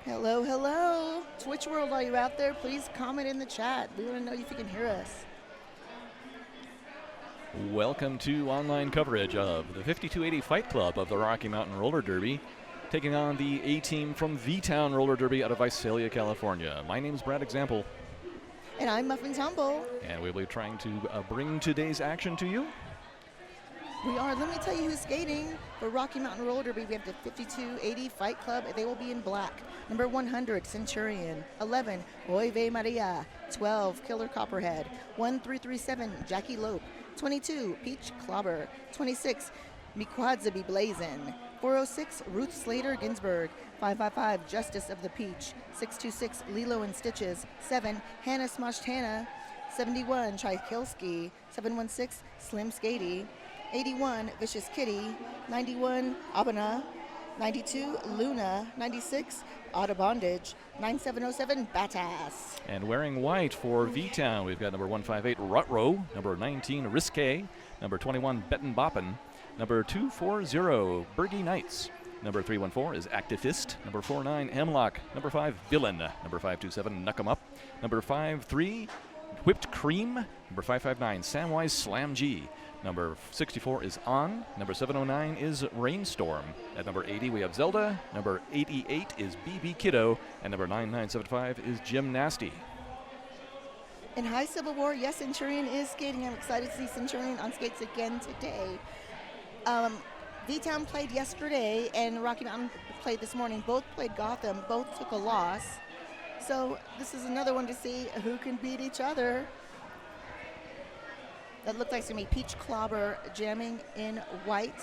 Hello, hello. Twitch world, are you out there? Please comment in the chat. We want to know if you can hear us. Welcome to online coverage of the 5280 Fight Club of the Rocky Mountain Roller Derby, taking on the A-Team from V-Town Roller Derby out of Visalia, California. My name is Brad Example. And I'm Muffin Tumble. And we'll be trying to bring today's action to you. We are. Let me tell you who's skating for Rocky Mountain Roller Derby. We have the 5280 Fight Club. They will be in black. Number 100, Centurion. 11, Oive Maria. 12, Killer Copperhead. 1337, Jackie Lope. 22, Peach Clobber. 26, Mikwadzabi Blazin. 406, Ruth Slater Ginsburg. 555, Justice of the Peach. 626, Lilo and Stitches. 7, Hannah Smushed Hannah. 71, Tchaikovsky. 716, Slim Skady. 81, Vicious Kitty. 91, Abana. 92, Luna. 96, Auto Bondage. 9707, Batass. And wearing white for V-Town, we've got number 158, Rutro. Number 19, Risque. Number 21, Bettin' Boppin'. Number 240, Bergie Knights. Number 314 is Activist. Number 49, Hemlock. Number 5, Villain. Number 527, Knuck 'em Up. Number 53, Whipped Cream. Number 559, Samwise Slam G. Number 64 is On. Number 709 is Rainstorm. At number 80, we have Zelda. Number 88 is BB Kiddo. And number 9975 is Jim Nasty. In High Civil War, yes, Centurion is skating. I'm excited to see Centurion on skates again today. V-Town played yesterday, and Rocky Mountain played this morning. Both played Gotham. Both took a loss. So this is another one to see who can beat each other. That looks like it's going to be Peach Clobber jamming in white,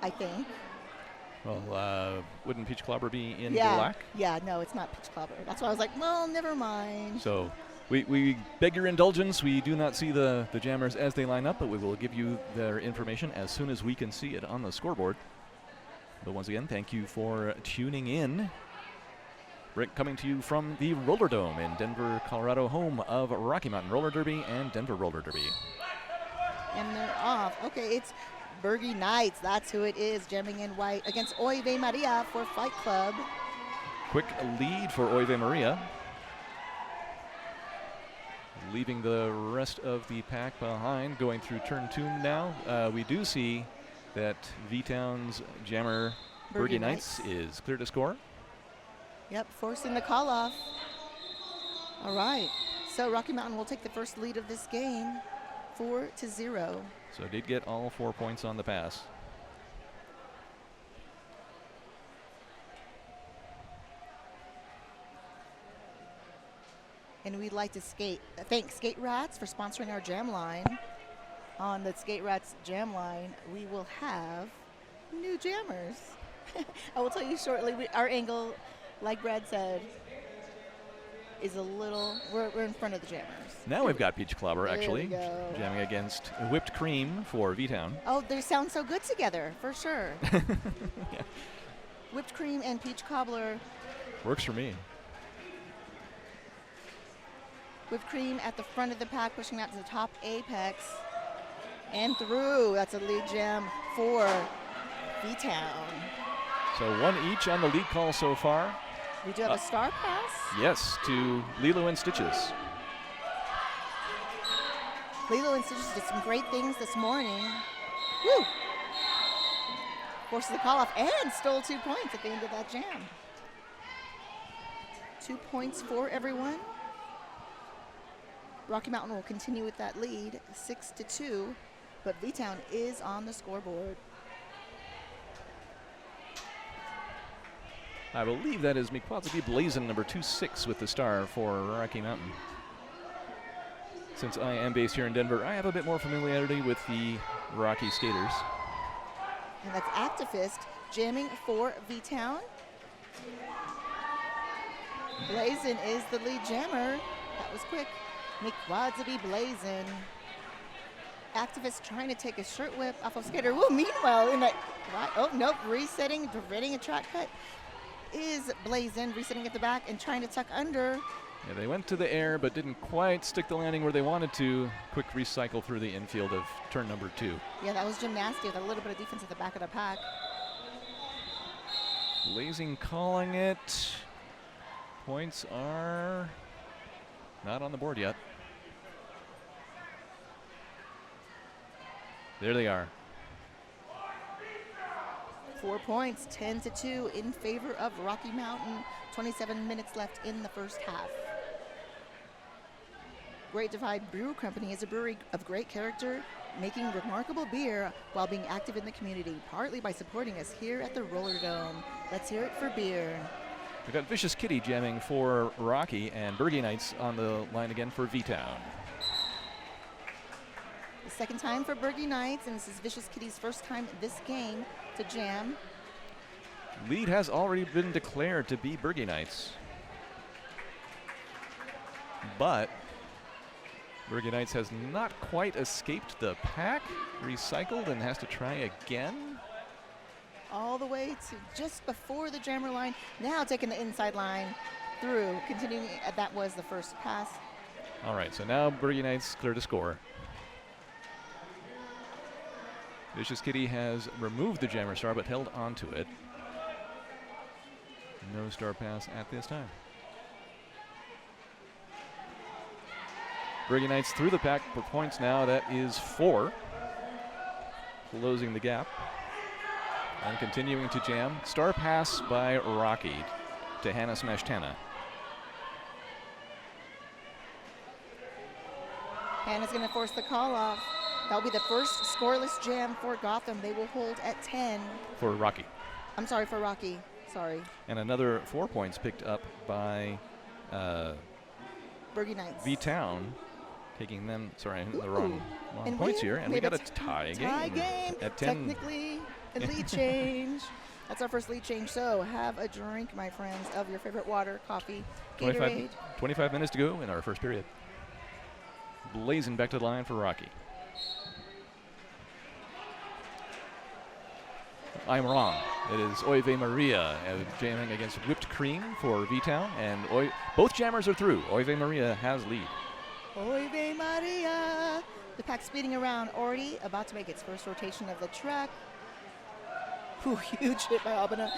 I think. Well, wouldn't Peach Clobber be in Yeah. black? Yeah, no, it's not Peach Clobber. That's why I was like, well, never mind. So we beg your indulgence. We do not see the jammers as they line up, but we will give you their information as soon as we can see it on the scoreboard. But once again, thank you for tuning in. Coming to you from the Rollerdome in Denver, Colorado, home of Rocky Mountain Roller Derby and Denver Roller Derby. And they're off. Okay, it's Bergie Knights. That's who it is, jamming in white against Oive Maria for Fight Club. Quick lead for Oive Maria. Leaving the rest of the pack behind, going through turn 2 now. We do see that V-Town's jammer Bergie Knights is clear to score. Yep, forcing the call off. All right, so Rocky Mountain will take the first lead of this game, 4-0. So did get all 4 points on the pass. And we'd like to thank Skate Rats for sponsoring our jam line. On the Skate Rats jam line, we will have new jammers. I will tell you shortly, our angle, like Brad said, is a little, we're in front of the jammers. Now we've got Peach Clobber, actually, go. jamming against Whipped Cream for V-Town. Oh, they sound so good together, for sure. Yeah. Whipped Cream and Peach Cobbler. Works for me. Whipped Cream at the front of the pack, pushing out to the top apex. And through. That's a lead jam for V-Town. So one each on the lead call so far. We do have a star pass. Yes, to Lilo and Stitches. Lilo and Stitches did some great things this morning. Woo! Forces the call off and stole 2 points at the end of that jam. 2 points for everyone. Rocky Mountain will continue with that lead, 6-2, but V-Town is on the scoreboard. I believe that is Mikwadzabi Blazin, number 26 with the star for Rocky Mountain. Since I am based here in Denver, I have a bit more familiarity with the Rocky skaters. And that's Activist jamming for V-Town. Blazin is the lead jammer. That was quick. Mikwadzabi Blazin. Activist trying to take a shirt whip off of skater. Woo, meanwhile, in that, oh, nope, resetting, preventing a track cut is Blazin, resetting at the back and trying to tuck under. Yeah, they went to the air but didn't quite stick the landing where they wanted to. Quick recycle through the infield of turn number 2. Yeah, that was gymnastic with a little bit of defense at the back of the pack. Blazing calling it. Points are not on the board yet. There they are. 4 points, 10-2 in favor of Rocky Mountain. 27 minutes left in the first half. Great Divide Brew Company is a brewery of great character, making remarkable beer while being active in the community, partly by supporting us here at the Rollerdome. Let's hear it for beer. We've got Vicious Kitty jamming for Rocky and Bergie Knights on the line again for V-Town. The second time for Bergie Knights, and this is Vicious Kitty's first time this game to jam. Lead has already been declared to be Bergie Knights. But Bergie Knights has not quite escaped the pack, recycled, and has to try again. All the way to just before the jammer line, now taking the inside line through, continuing, that was the first pass. All right, so now Bergie Knights clear to score. Vicious Kitty has removed the jammer star but held onto it. No star pass at this time. Bergie Knights through the pack for points now. That is 4. Closing the gap. And continuing to jam. Star pass by Rocky to Hannah Smashtana. Hannah's going to force the call off. That'll be the first scoreless jam for Gotham. They will hold at 10. For Rocky. I'm sorry, for Rocky. Sorry. And another 4 points picked up by Bergie Knights. V-Town. Taking them, sorry, the wrong And points here. And we got a tie game. At 10. Technically, a lead change. That's our first lead change. So have a drink, my friends, of your favorite water, coffee, Gatorade. 25 minutes to go in our first period. Blazing back to the line for Rocky. I'm wrong. It is Oive Maria jamming against Whipped Cream for V-Town, and both jammers are through. Oive Maria has lead. Oive Maria. The pack speeding around, already about to make its first rotation of the track. Ooh, huge hit by Albina.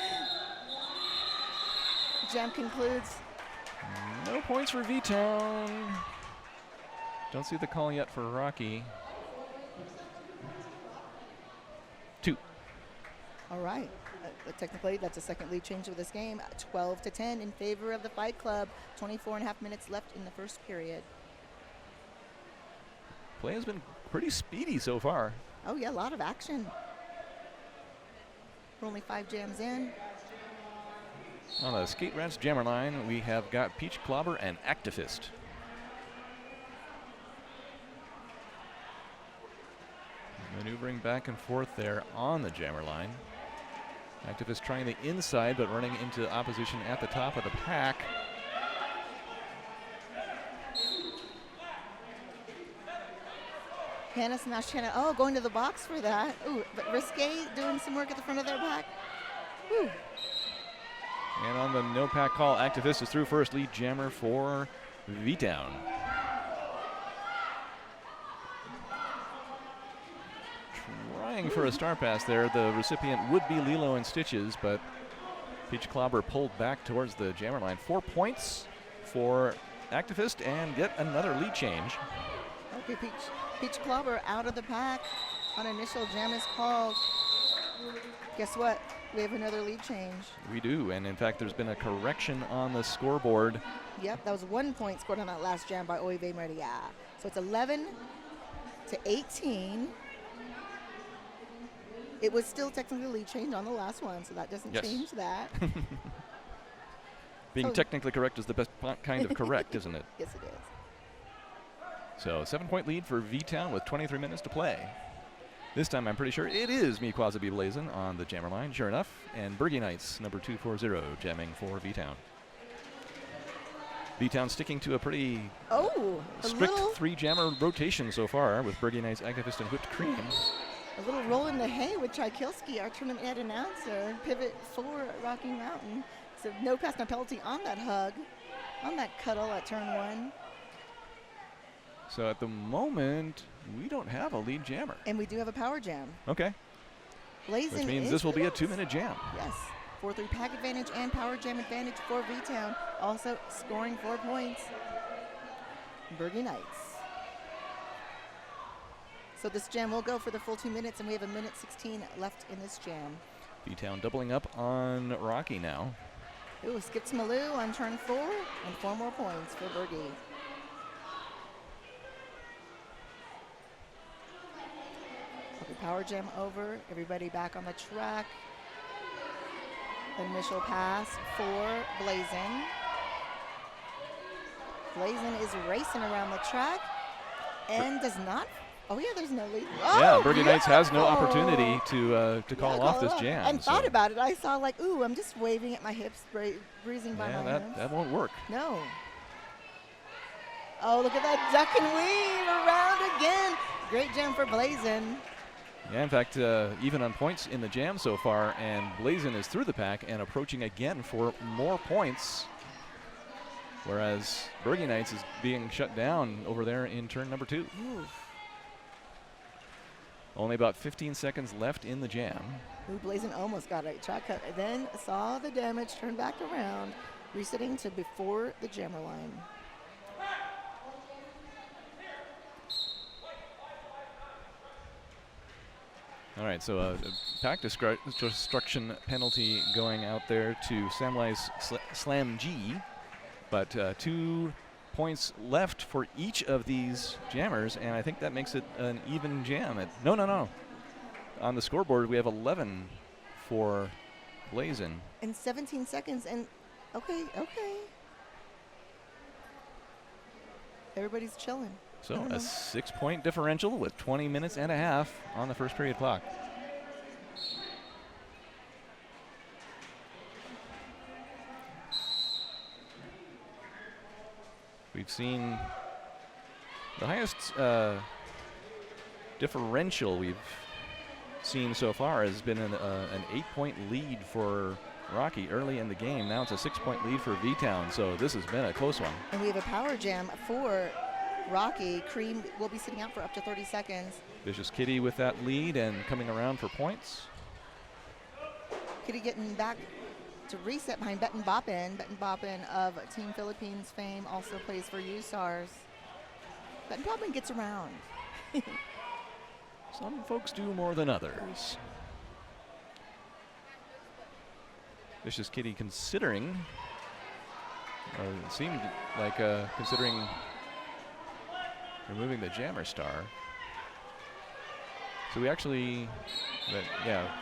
Jam concludes. No points for V-Town. Don't see the call yet for Rocky. 2. All right. Technically, that's a second lead change of this game. 12-10 in favor of the Fight Club. 24.5 minutes left in the first period. Play has been pretty speedy so far. Oh, yeah, a lot of action. We're only 5 jams in. On the Skate Rats jammer line, we have got Peach Clobber and Activist. Maneuvering back and forth there on the jammer line. Activist trying the inside, but running into opposition at the top of the pack. Hannah Smashtana, going to the box for that. Ooh, but Risque doing some work at the front of their pack. Ooh. And on the no pack call, Activist is through first. Lead jammer for V-Town. Trying for a star pass there. The recipient would be Lilo and Stitches, but Peach Clobber pulled back towards the jammer line. 4 points for Activist and yet another lead change. Okay, Peach Clobber out of the pack on initial jam is called. Guess what? We have another lead change. We do, and in fact, there's been a correction on the scoreboard. Yep, that was 1 point scored on that last jam by Oive Maria. So it's 11-18. It was still technically lead change on the last one, so that doesn't change that. Being technically correct is the best kind of correct, isn't it? Yes, it is. So 7-point lead for V-Town with 23 minutes to play. This time I'm pretty sure it is Me Quasabi Blazin' on the jammer line, sure enough. And Bergie Knights, number 240, jamming for V-Town. V-Town sticking to a pretty strict 3-jammer rotation so far with Bergie Knights, Activist, and Whipped Cream. A little roll in the hay with Tchaikovsky, our tournament head announcer. Pivot for Rocky Mountain. So no pass, no penalty on that hug, on that cuddle at turn 1. So at the moment, we don't have a lead jammer. And we do have a power jam. Okay. Blazing. Which means this will be a 2-minute jam. Yes. 4-3 pack advantage and power jam advantage for V-Town. Also scoring 4 points. Bergie Knights. So this jam will go for the full 2 minutes, and we have 1:16 left in this jam. V-Town doubling up on Rocky now. Ooh, skips Malou on turn 4, and 4 more points for Bergie. Okay, power jam over. Everybody back on the track. Initial pass for Blazin. Blazin is racing around the track and does not. Oh yeah, there's no lead. Oh, yeah, Bergie Knights has no opportunity to call off this jam. And thought about it. I saw like, ooh, I'm just waving at my hips, breezing by my hands. That won't work. No. Oh, look at that duck and weave around again. Great jam for Blazin. Yeah, in fact, even on points in the jam so far, and Blazin is through the pack and approaching again for more points, whereas Bergie Knights is being shut down over there in turn number 2. Oof. Only about 15 seconds left in the jam. Ooh, Blazin almost got a track cut, then saw the damage, turned back around, resetting to before the jammer line. All right, so a pack destruction penalty going out there to Samwise Slam G, but 2 points left for each of these jammers, and I think that makes it an even jam. No. On the scoreboard, we have 11 for Blazin. In 17 seconds, and okay. Everybody's chilling. So a 6-point differential with 20 minutes and a half on the first period clock. We've seen the highest differential we've seen so far has been an 8-point lead for Rocky early in the game. Now it's a 6-point lead for V-Town, so this has been a close one. And we have a power jam for Rocky. Cream will be sitting out for up to 30 seconds. Vicious Kitty with that lead and coming around for points. Kitty getting back to reset behind Bettin Boppin. Bettin Boppin of Team Philippines fame also plays for USARS. Bettin Boppin gets around. Some folks do more than others. Vicious Kitty considering, it seemed like considering removing the jammer star. So we actually,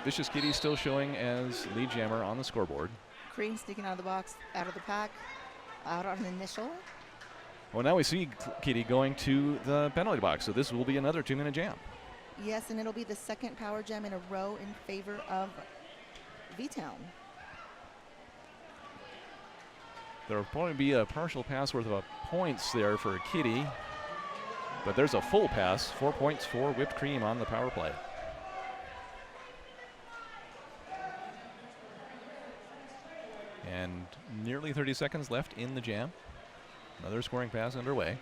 Vicious Kitty still showing as lead jammer on the scoreboard. Cream sneaking out of the box, out of the pack, out on an initial. Well, now we see Kitty going to the penalty box, so this will be another 2-minute jam. Yes, and it'll be the second power jam in a row in favor of V-Town. There'll probably be a partial pass worth of points there for Kitty, but there's a full pass, 4 points for Whipped Cream on the power play. And nearly 30 seconds left in the jam. Another scoring pass underway.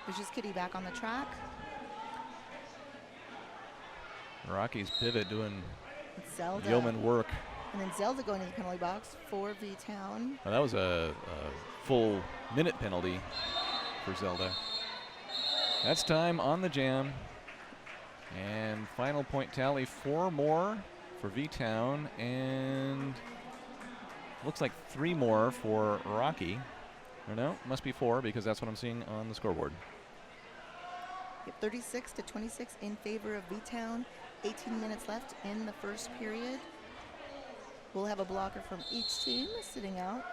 Vicious Kitty back on the track. Rocky's pivot doing Zelda. yeoman work. And then Zelda going to the penalty box for V-Town. Well, that was a full minute penalty for Zelda. That's time on the jam. And final point tally, 4 more for V-Town, and looks like 3 more for Rocky. Or no, must be 4 because that's what I'm seeing on the scoreboard. 36-26 in favor of V-Town. 18 minutes left in the first period. We'll have a blocker from each team sitting out.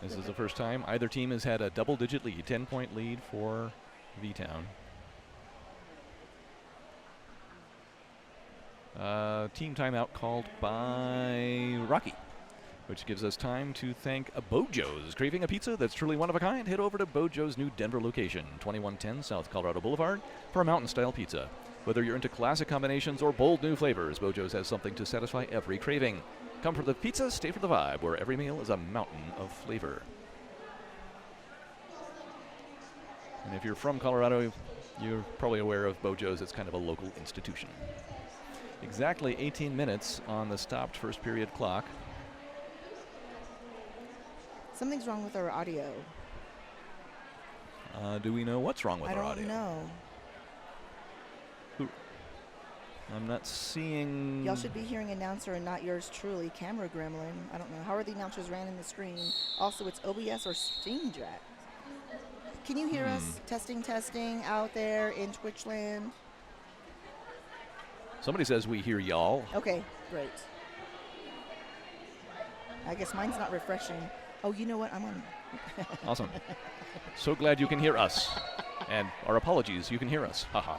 This is the first time either team has had a double-digit lead, 10-point lead for V-Town. Team timeout called by Rocky, which gives us time to thank Bojo's. Craving a pizza that's truly one of a kind? Head over to Bojo's new Denver location, 2110 South Colorado Boulevard, for a mountain-style pizza. Whether you're into classic combinations or bold new flavors, Bojo's has something to satisfy every craving. Come for the pizza, stay for the vibe, where every meal is a mountain of flavor. And if you're from Colorado, you're probably aware of Bojo's. It's kind of a local institution. Exactly 18 minutes on the stopped first period clock. Something's wrong with our audio. Do we know what's wrong with our audio? I don't know. I'm not seeing. Y'all should be hearing announcer and not yours truly, camera gremlin. I don't know. How are the announcers ran in the screen? Also, it's OBS or Steam Jack. Can you hear us? Testing out there in Twitchland. Somebody says we hear y'all. Okay, great. I guess mine's not refreshing. Oh, you know what? I'm on. Awesome. So glad you can hear us. And our apologies, you can hear us. Haha.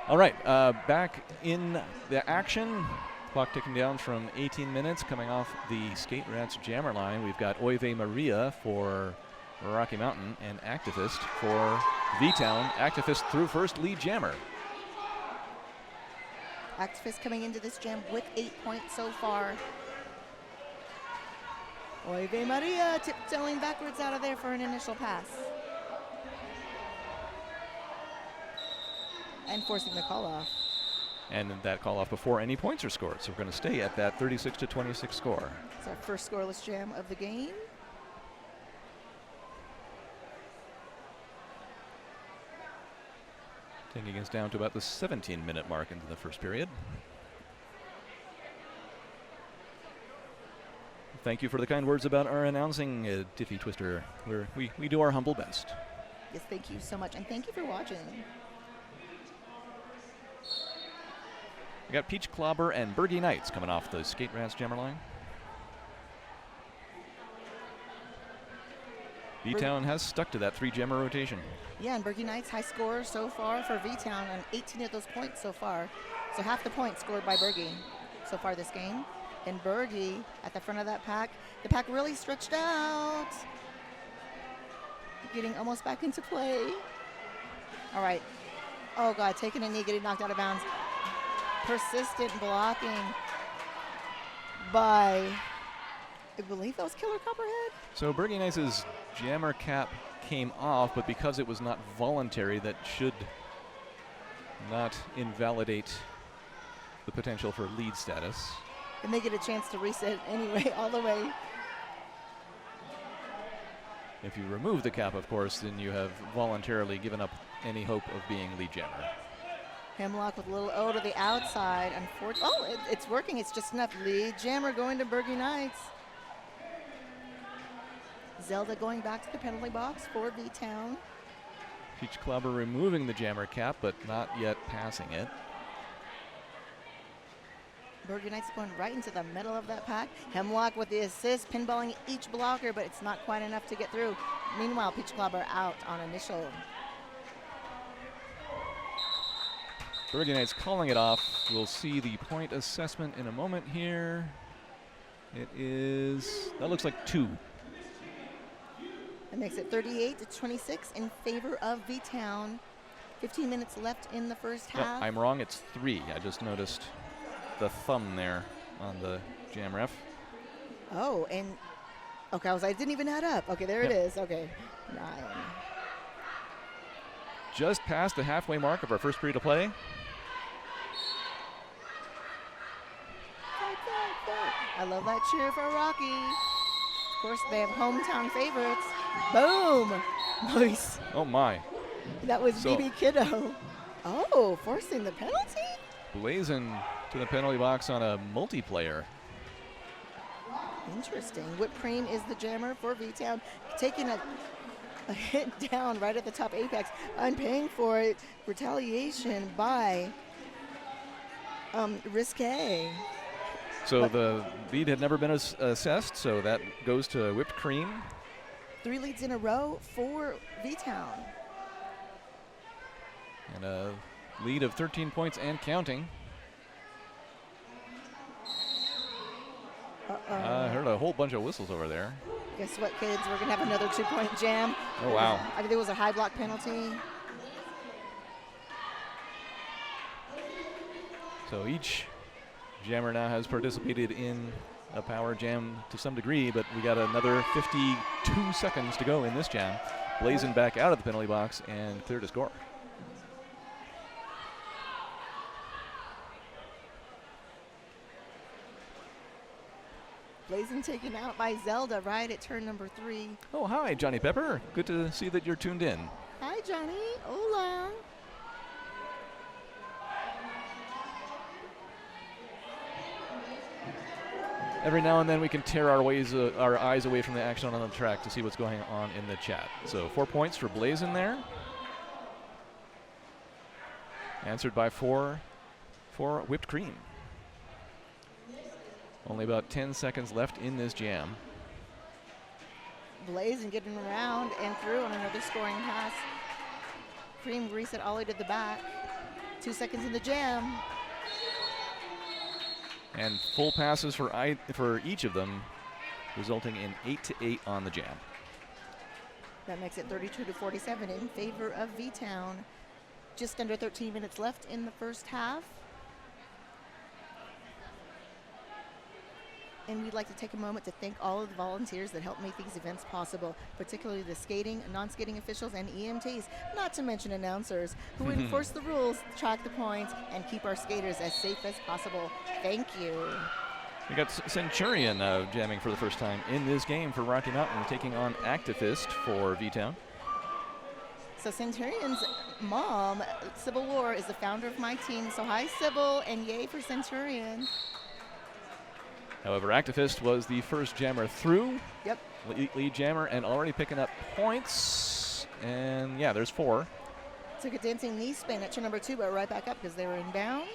All right, back in the action. Clock ticking down from 18 minutes, coming off the Skate Rats jammer line. We've got Oive Maria for Rocky Mountain and Activist for V-Town. Activist through first, lead jammer. Activist coming into this jam with 8 points so far. Oive Maria tiptoeing backwards out of there for an initial pass. And forcing the call off. And that call off before any points are scored. So we're going to stay at that 36-26 score. It's our first scoreless jam of the game. Taking us down to about the 17-minute mark into the first period. Thank you for the kind words about our announcing, Tiffy Twister. We do our humble best. Yes, thank you so much. And thank you for watching. We got Peach Clobber and Bergie Knights coming off the Skate Rats jammer line. V-Town has stuck to that 3 jammer rotation. Yeah, and Bergie Knights high score so far for V-Town, and 18 of those points so far. So half the points scored by Bergie so far this game. And Bergie at the front of that pack. The pack really stretched out. Getting almost back into play. All right. Oh, God, taking a knee, getting knocked out of bounds. Persistent blocking by, I believe that was Killer Copperhead. So Bergie Knights' jammer cap came off, but because it was not voluntary, that should not invalidate the potential for lead status. And they get a chance to reset anyway, all the way. If you remove the cap, of course, then you have voluntarily given up any hope of being lead jammer. Hemlock with a little O to the outside. Unfortunately, it's working. It's just enough. Lead jammer going to Bergie Knights. Zelda going back to the penalty box for V-Town. Peach Clobber removing the jammer cap, but not yet passing it. Bergie Knights going right into the middle of that pack. Hemlock with the assist, pinballing each blocker, but it's not quite enough to get through. Meanwhile, Peach Clobber out on initial. Bergie Knights calling it off. We'll see the point assessment in a moment here. It is, that looks like 2. That makes it 38-26 in favor of V-Town. 15 minutes left in the first half. No, I'm wrong, it's 3. I just noticed the thumb there on the jam ref. Oh, and okay, I didn't even add up. Okay, there it is. Okay, 9. Just past the halfway mark of our first period of play. I love that cheer for Rocky. Of course, they have hometown favorites. Boom! Nice. Oh my. That was BB Kiddo. Oh, forcing the penalty? Blazing to the penalty box on a multiplayer. Interesting. Whipped cream is the jammer for V-Town. Taking a hit down right at the top apex. I'm paying for it. Retaliation by Risque. So the lead had never been assessed, so that goes to Whipped Cream. 3 leads in a row for V-Town. And a lead of 13 points and counting. I heard a whole bunch of whistles over there. Guess what, kids? We're going to have another 2-point jam. Oh, wow. I think it was a high block penalty. So each jammer now has participated in a power jam to some degree, but we got another 52 seconds to go in this jam. Blazin back out of the penalty box and clear to score. Blazin taken out by Zelda right at turn number 3. Oh, hi, Johnny Pepper. Good to see that you're tuned in. Hi, Johnny. Hola. Every now and then we can tear our eyes away from the action on the track to see what's going on in the chat. So 4 points for Blazin there. Answered by 4 for Whipped Cream. Only about 10 seconds left in this jam. Blazin getting around and through on another scoring pass. Cream reset all the way to the back. 2 seconds in the jam. And full passes for each of them, resulting in 8-8 on the jam. That makes it 32-47 in favor of V-Town. Just under 13 minutes left in the first half. And we'd like to take a moment to thank all of the volunteers that help make these events possible, particularly the skating, non-skating officials, and EMTs, not to mention announcers, who enforce the rules, track the points, and keep our skaters as safe as possible. Thank you. We got Centurion jamming for the first time in this game for Rocky Mountain, taking on Activist for V-Town. So Centurion's mom, Sybil War, is the founder of my team. So hi, Sybil, and yay for Centurion. However, Activist was the first jammer through. Yep. Lead jammer and already picking up points. And yeah, there's 4. Took a dancing knee spin at turn number 2, but right back up because they were in bounds.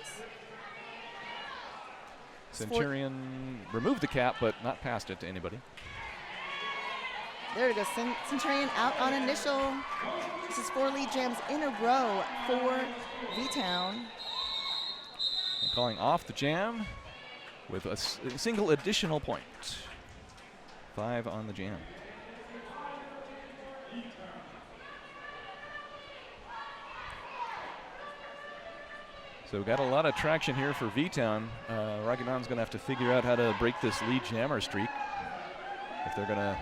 Centurion removed the cap, but not passed it to anybody. There it goes. Centurion out on initial. This is 4 lead jams in a row for V-Town. And calling off the jam with a single additional point. 5 on the jam. So got a lot of traction here for V-Town. Rocky Mountain's going to have to figure out how to break this lead jammer streak if they're going to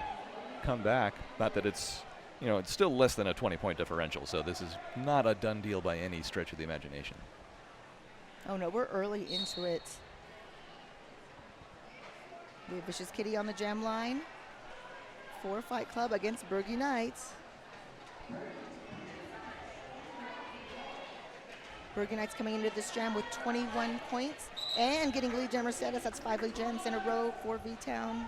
come back. Not that it's, it's still less than a 20-point differential, so this is not a done deal by any stretch of the imagination. Oh no, we're early into it. We have Vicious Kitty on the jam line for Fight Club against Bergie Knights. Bergie Knights coming into this jam with 21 points and getting lead jammer status. That's 5 lead jams in a row for V-Town.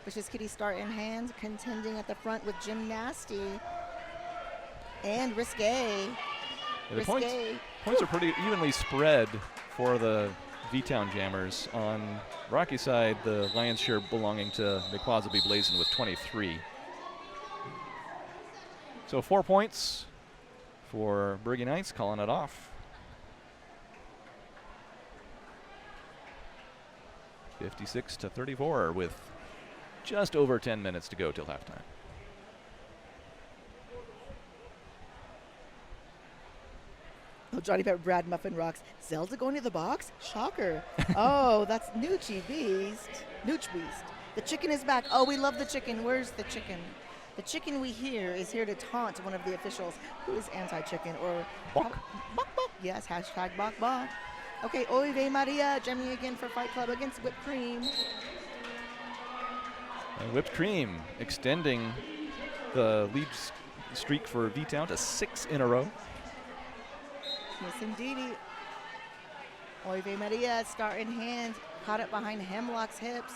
Vicious Kitty start in hand, contending at the front with Gymnasty and Risque. Yeah, the points are pretty evenly spread for the V-Town jammers. On Rocky side, the lion's share belonging to McQuazaby Blazin with 23. So 4 points for Bergie Knights, calling it off. 56-34 with just over 10 minutes to go till halftime. Oh, Johnny Pepper, Brad Muffin rocks. Zelda going to the box? Shocker. Oh, that's Noochie Beast. Nooch Beast. The chicken is back. Oh, we love the chicken. Where's the chicken? The chicken we hear is here to taunt one of the officials who is anti-chicken or Bok. Bok Bok. Yes, hashtag Bok Bok. Okay, Oy Vey Maria jamming again for Fight Club against Whipped Cream. And Whipped Cream extending the lead streak for V-Town to 6 in a row. Yes, indeedy. Oy Vey Maria, start in hand, caught it behind Hemlock's hips.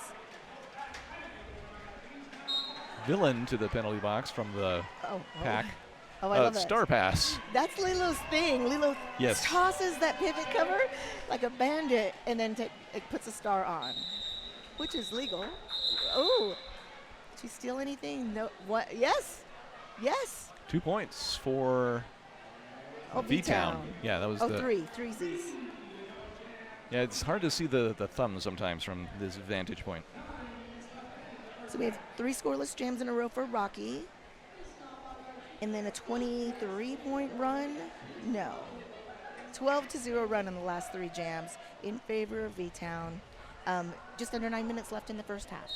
Villain to the penalty box from the pack. Oh, I love that. Star pass. That's Lilo's thing. Lilo tosses that pivot cover like a bandit and then it puts a star on, which is legal. Oh, did she steal anything? No. What? Yes. Yes. 2 points for V-Town. Yeah, that was three Z's. Yeah, it's hard to see the thumb sometimes from this vantage point. So we have 3 scoreless jams in a row for Rocky. And then a 23-point run? No. 12-0 run in the last 3 jams in favor of V-Town. Just under 9 minutes left in the first half.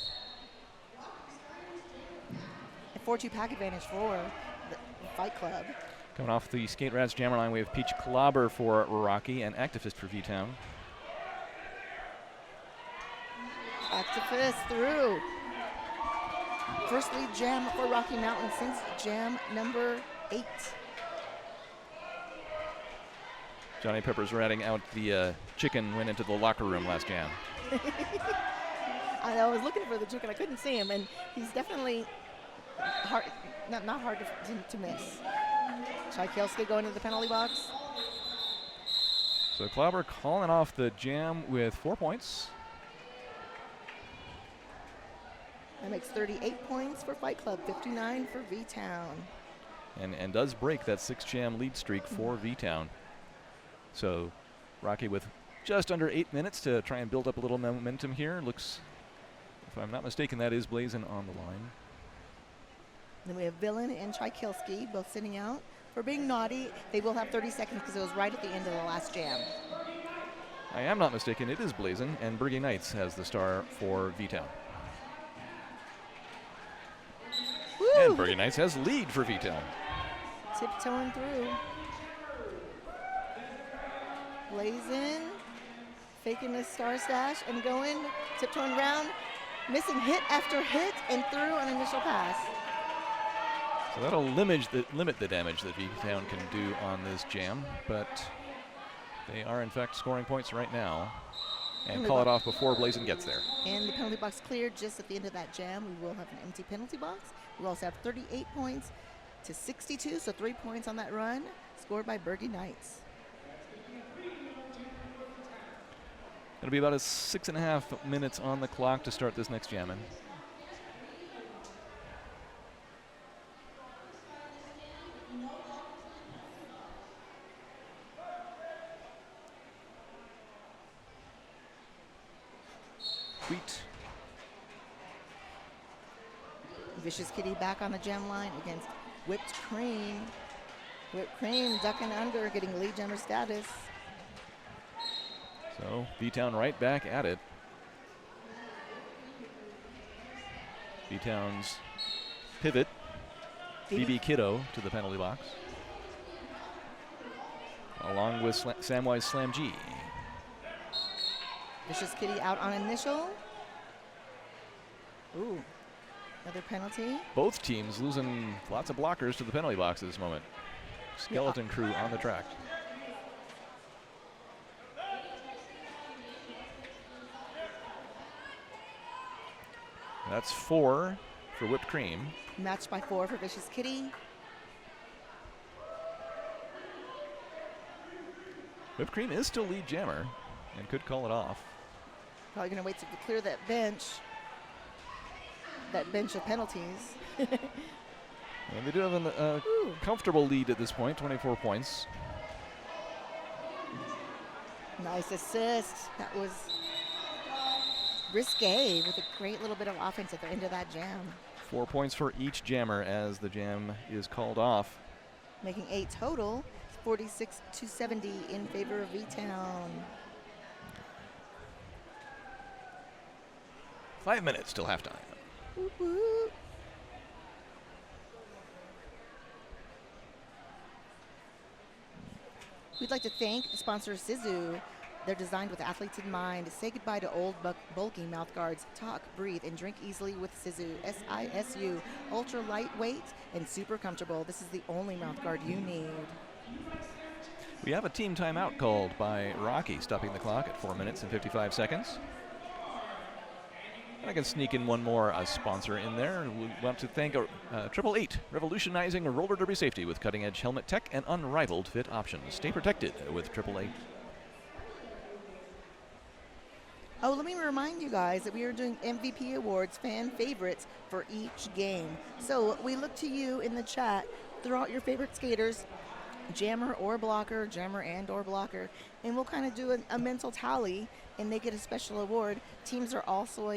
4-2 pack advantage for the Fight Club. Coming off the Skate Rats jammer line, we have Peach Clobber for Rocky and Activist for V-Town. Activist through. First lead jam for Rocky Mountain since jam number 8. Johnny Peppers ratting out the chicken went into the locker room last jam. I was looking for the chicken. I couldn't see him, and he's definitely hard, not hard to miss. Tchaikovsky going to the penalty box. So Clobber calling off the jam with 4 points. That makes 38 points for Fight Club, 59 for V-Town. And does break that 6-jam lead streak for V-Town. So Rocky with just under 8 minutes to try and build up a little momentum here. Looks, if I'm not mistaken, that is Blazin on the line. Then we have Villain and Tchaikovsky both sitting out for being naughty. They will have 30 seconds because it was right at the end of the last jam. I am not mistaken, it is Blazin, and Bergie Knights has the star for V-Town. Woo! And Bergie Knights has lead for V-Town. Tiptoeing through. Blazin, faking the star stash and going, tiptoeing around, missing hit after hit and through an initial pass. So that'll limit the damage that V-Town can do on this jam, but they are in fact scoring points right now and call it off before Blazin gets there. And the penalty box cleared just at the end of that jam. We will have an empty penalty box. We also have 38 points to 62, so 3 points on that run, scored by Bergie Knights. It'll be about 6.5 minutes on the clock to start this next jam in. Wheat. Vicious Kitty back on the jam line against Whipped Cream. Whipped Cream ducking under, getting lead jammer status. So V-Town right back at it. V-Town's pivot, BB Kiddo to the penalty box, along with Samwise Slam G. Vicious Kitty out on initial. Ooh, another penalty. Both teams losing lots of blockers to the penalty box at this moment. Skeleton crew on the track. That's 4 for Whipped Cream. Matched by 4 for Vicious Kitty. Whipped Cream is still lead jammer and could call it off. Probably going to wait to clear that bench of penalties. And they do have a comfortable lead at this point, 24 points. Nice assist. That was risque with a great little bit of offense at the end of that jam. 4 points for each jammer as the jam is called off. Making 8 total, 46 to 70 in favor of V-Town. 5 minutes till halftime. Whoop, whoop. We'd like to thank the sponsor Sizu. They're designed with athletes in mind. Say goodbye to old, bulky mouth guards. Talk, breathe, and drink easily with Sizu. S-I-S-U. Ultra lightweight and super comfortable. This is the only mouth guard you need. We have a team timeout called by Rocky, stopping the clock at 4 minutes and 55 seconds. And I can sneak in one more sponsor in there. We want to thank 888, revolutionizing roller derby safety with cutting-edge helmet tech and unrivaled fit options. Stay protected with 888. Oh, let me remind you guys that we are doing MVP awards, fan favorites for each game. So we look to you in the chat. Throw out your favorite skaters, jammer or blocker, jammer and or blocker, and we'll kind of do a mental tally, and they get a special award. Teams are also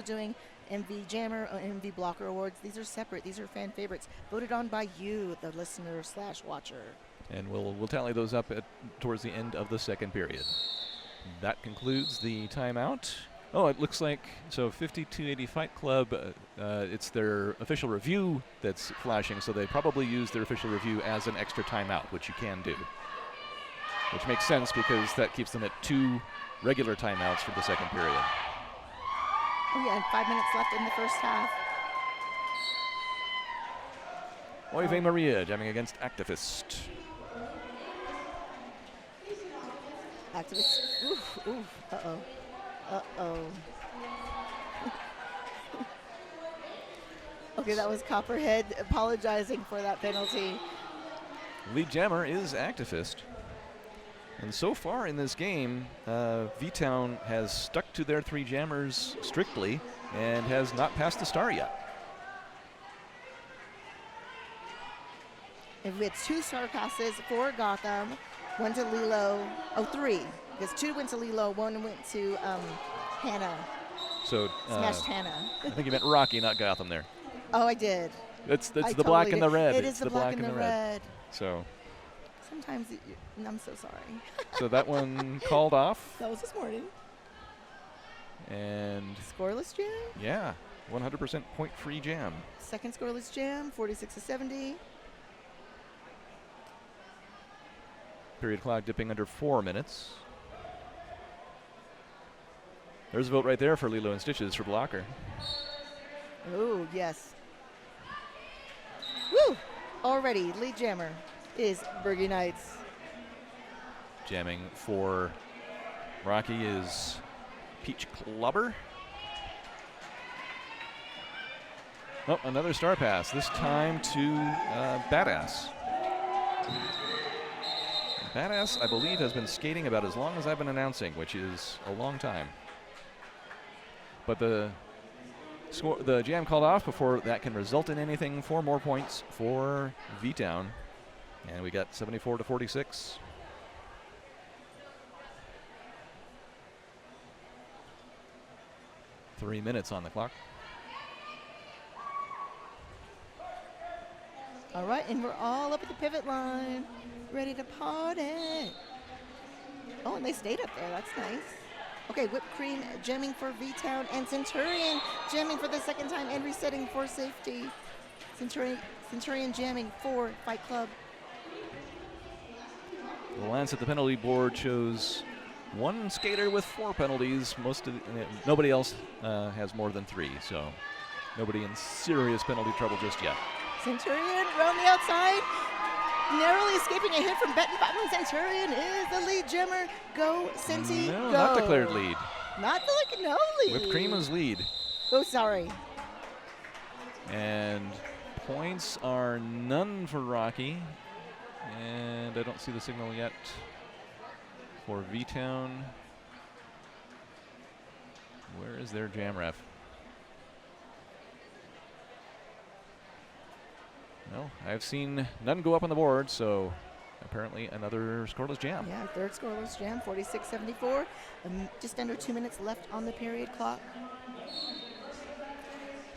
doing MV Jammer or MV Blocker awards. These are separate. These are fan favorites voted on by you, the listener/watcher. And we'll tally those up towards the end of the second period. That concludes the timeout. Oh, it looks like, so 5280 Fight Club, it's their official review that's flashing, so they probably use their official review as an extra timeout, which you can do. Which makes sense because that keeps them at 2 regular timeouts for the second period. Oh yeah, and 5 minutes left in the first half. Oive Maria jamming against Activist. Activist. Ooh, ooh, uh-oh. Uh-oh. Okay, that was Copperhead apologizing for that penalty. Lead jammer is Activist. And so far in this game, V-Town has stuck to their 3 jammers strictly and has not passed the star yet. And we had 2 star passes for Gotham, 1 to Lilo, 3, because 2 went to Lilo, 1 went to Hannah. So Smashed Hannah. I think you meant Rocky, not Gotham there. Oh, I did. It's the totally black and the did. red. It It's is the black and the red. So Sometimes, I'm so sorry. so that one called off. That was this morning. And Scoreless jam. yeah, 100% point-free jam. Second scoreless jam, 46 to 70. Period clock dipping under 4 minutes. There's a vote right there for Lilo and Stitches for blocker. Oh, yes. Woo! Already, lead jammer is Bergie Knights. Jamming for Rocky is Peach Clubber. Oh, another star pass, this time to Badass. Badass, I believe, has been skating about as long as I've been announcing, which is a long time. But the jam called off before that can result in anything. 4 more points for V-Town. And we got 74 to 46. Three minutes on the clock. All right, and we're all up at the pivot line, ready to party. Oh, and they stayed up there. That's nice. Okay, Whipped Cream jamming for V-Town, and Centurion jamming for the second time and resetting for safety. Centurion jamming for Fight Club. The lines at the penalty board shows 1 skater with 4 penalties. Nobody else has more than 3, so nobody in serious penalty trouble just yet. Centurion around the outside, narrowly escaping a hit from Benton Bottom. Centurion is the lead jammer. Go, Cincy, No, go. not declared lead. No lead. Whipped Cream is lead. Oh, sorry. And points are none for Rocky. And I don't see the signal yet for V-Town. Where is their jam ref? No, I've seen none go up on the board, so apparently another scoreless jam. Yeah, third scoreless jam, 46-74. Just under 2 minutes left on the period clock.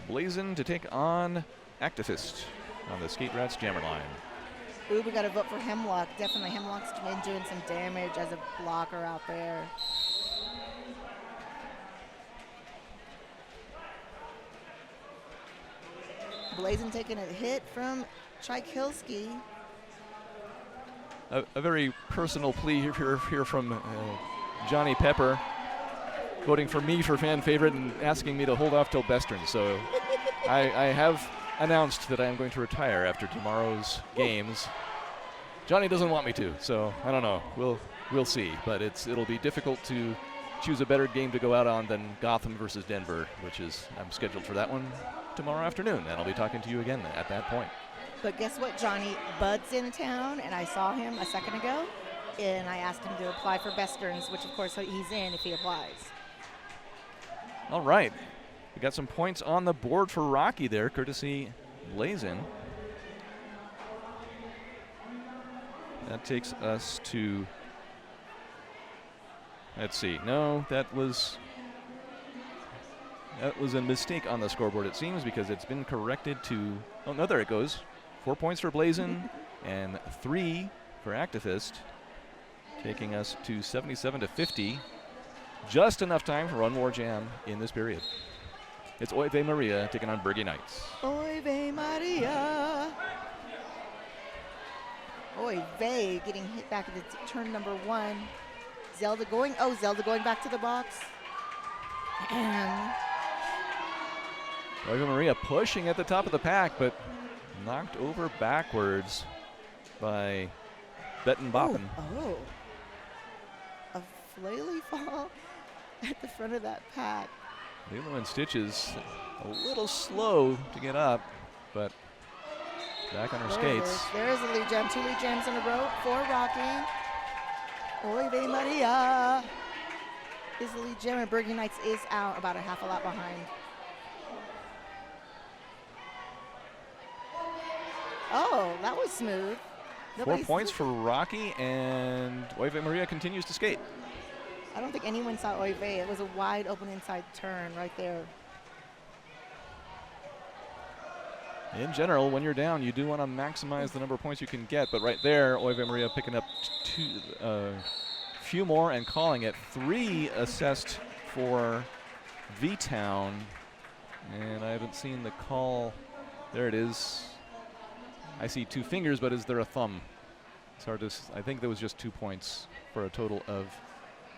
Blazin to take on Activist on the Skate Rats jammer line. Ooh, we got to vote for Hemlock. Definitely, Hemlock's been doing some damage as a blocker out there. Blazin taking a hit from Tchaikovsky. A very personal plea here from Johnny Pepper, voting for me for fan favorite and asking me to hold off till Bestern. So I have announced that I am going to retire after tomorrow's games. Johnny doesn't want me to, so I don't know. We'll see. But it'll be difficult to choose a better game to go out on than Gotham versus Denver, which is I'm scheduled for that one tomorrow afternoon, and I'll be talking to you again at that point. But guess what, Johnny? Bud's in town, and I saw him a second ago, and I asked him to apply for Besterns, which of course he's in if he applies. All right. We got some points on the board for Rocky there, courtesy Blazin. That takes us to, let's see. No, that was a mistake on the scoreboard, it seems, because it's been corrected to, oh no, there it goes. 4 points for Blazin and 3 for Activist, taking us to 77 to 50. Just enough time for one more jam in this period. It's Oive Maria taking on Bergie Knights. Oive Maria. Oive getting hit back into turn number 1. Zelda going back to the box. And Oive Maria pushing at the top of the pack, but knocked over backwards by Betton Boppin. Oh. A flaily fall at the front of that pack. Lilo and Stitches a little slow to get up, but back on her skates. There's a lead jam, 2 lead jams in a row for Rocky. Oive Maria is the lead jam, and Bergie Knights is out about a half a lap behind. Oh, that was smooth. 4 points for Rocky, and Oive Maria continues to skate. I don't think anyone saw Oive. It was a wide open inside turn right there. In general, when you're down, you do want to maximize the number of points you can get, but right there, Oive Maria picking up few more and calling it. 3 assessed for V-Town, and I haven't seen the call. There it is. I see 2 fingers, but is there a thumb? It's hard to. I think there was just 2 points for a total of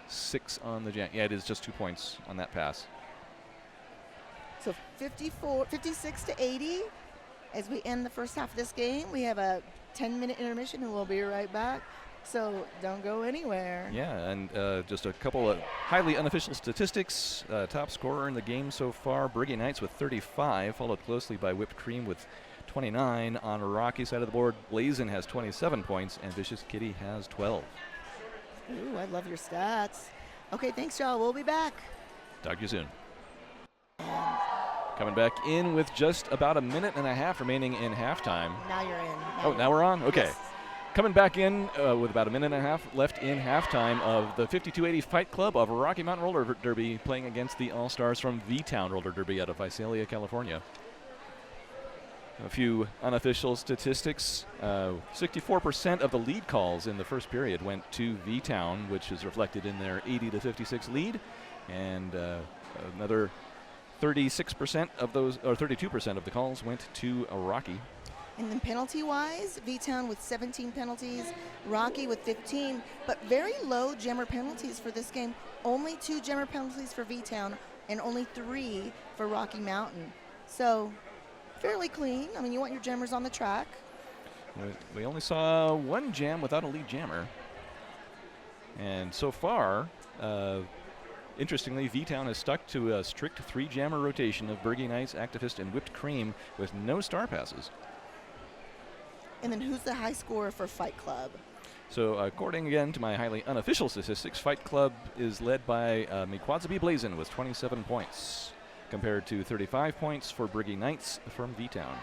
6 on the jam. Yeah, it is just 2 points on that pass. So 56 to 80 as we end the first half of this game. We have a 10-minute intermission, and we'll be right back. So don't go anywhere. Yeah, and just a couple of highly unofficial statistics. Top scorer in the game so far, Bergie Knights with 35, followed closely by Whipped Cream with 29. On Rocky's side of the board, Blazin has 27 points, and Vicious Kitty has 12. Ooh, I love your stats. Okay, thanks, y'all. We'll be back. Talk to you soon. Coming back in with just about a minute and a half remaining in halftime. Now you're in. Now we're on? Okay. Yes. Coming back in with about a minute and a half left in halftime of the 5280 Fight Club of Rocky Mountain Roller Derby, playing against the All-Stars from V-Town Roller Derby out of Visalia, California. A few unofficial statistics. 64% of the lead calls in the first period went to V-Town, which is reflected in their 80-56 lead. And another 36% of those, or 32% of the calls went to Rocky. And then penalty-wise, V-Town with 17 penalties, Rocky with 15, but very low jammer penalties for this game. Only 2 jammer penalties for V-Town and only 3 for Rocky Mountain. So fairly clean. I mean, you want your jammers on the track. We only saw 1 jam without a lead jammer. And so far, interestingly, V-Town has stuck to a strict 3-jammer rotation of Bergie Knights, Activist, and Whipped Cream with no star passes. And then who's the high scorer for Fight Club? So according again to my highly unofficial statistics, Fight Club is led by Mikwazabi Blazin with 27 points, compared to 35 points for Bergie Knights from V-Town.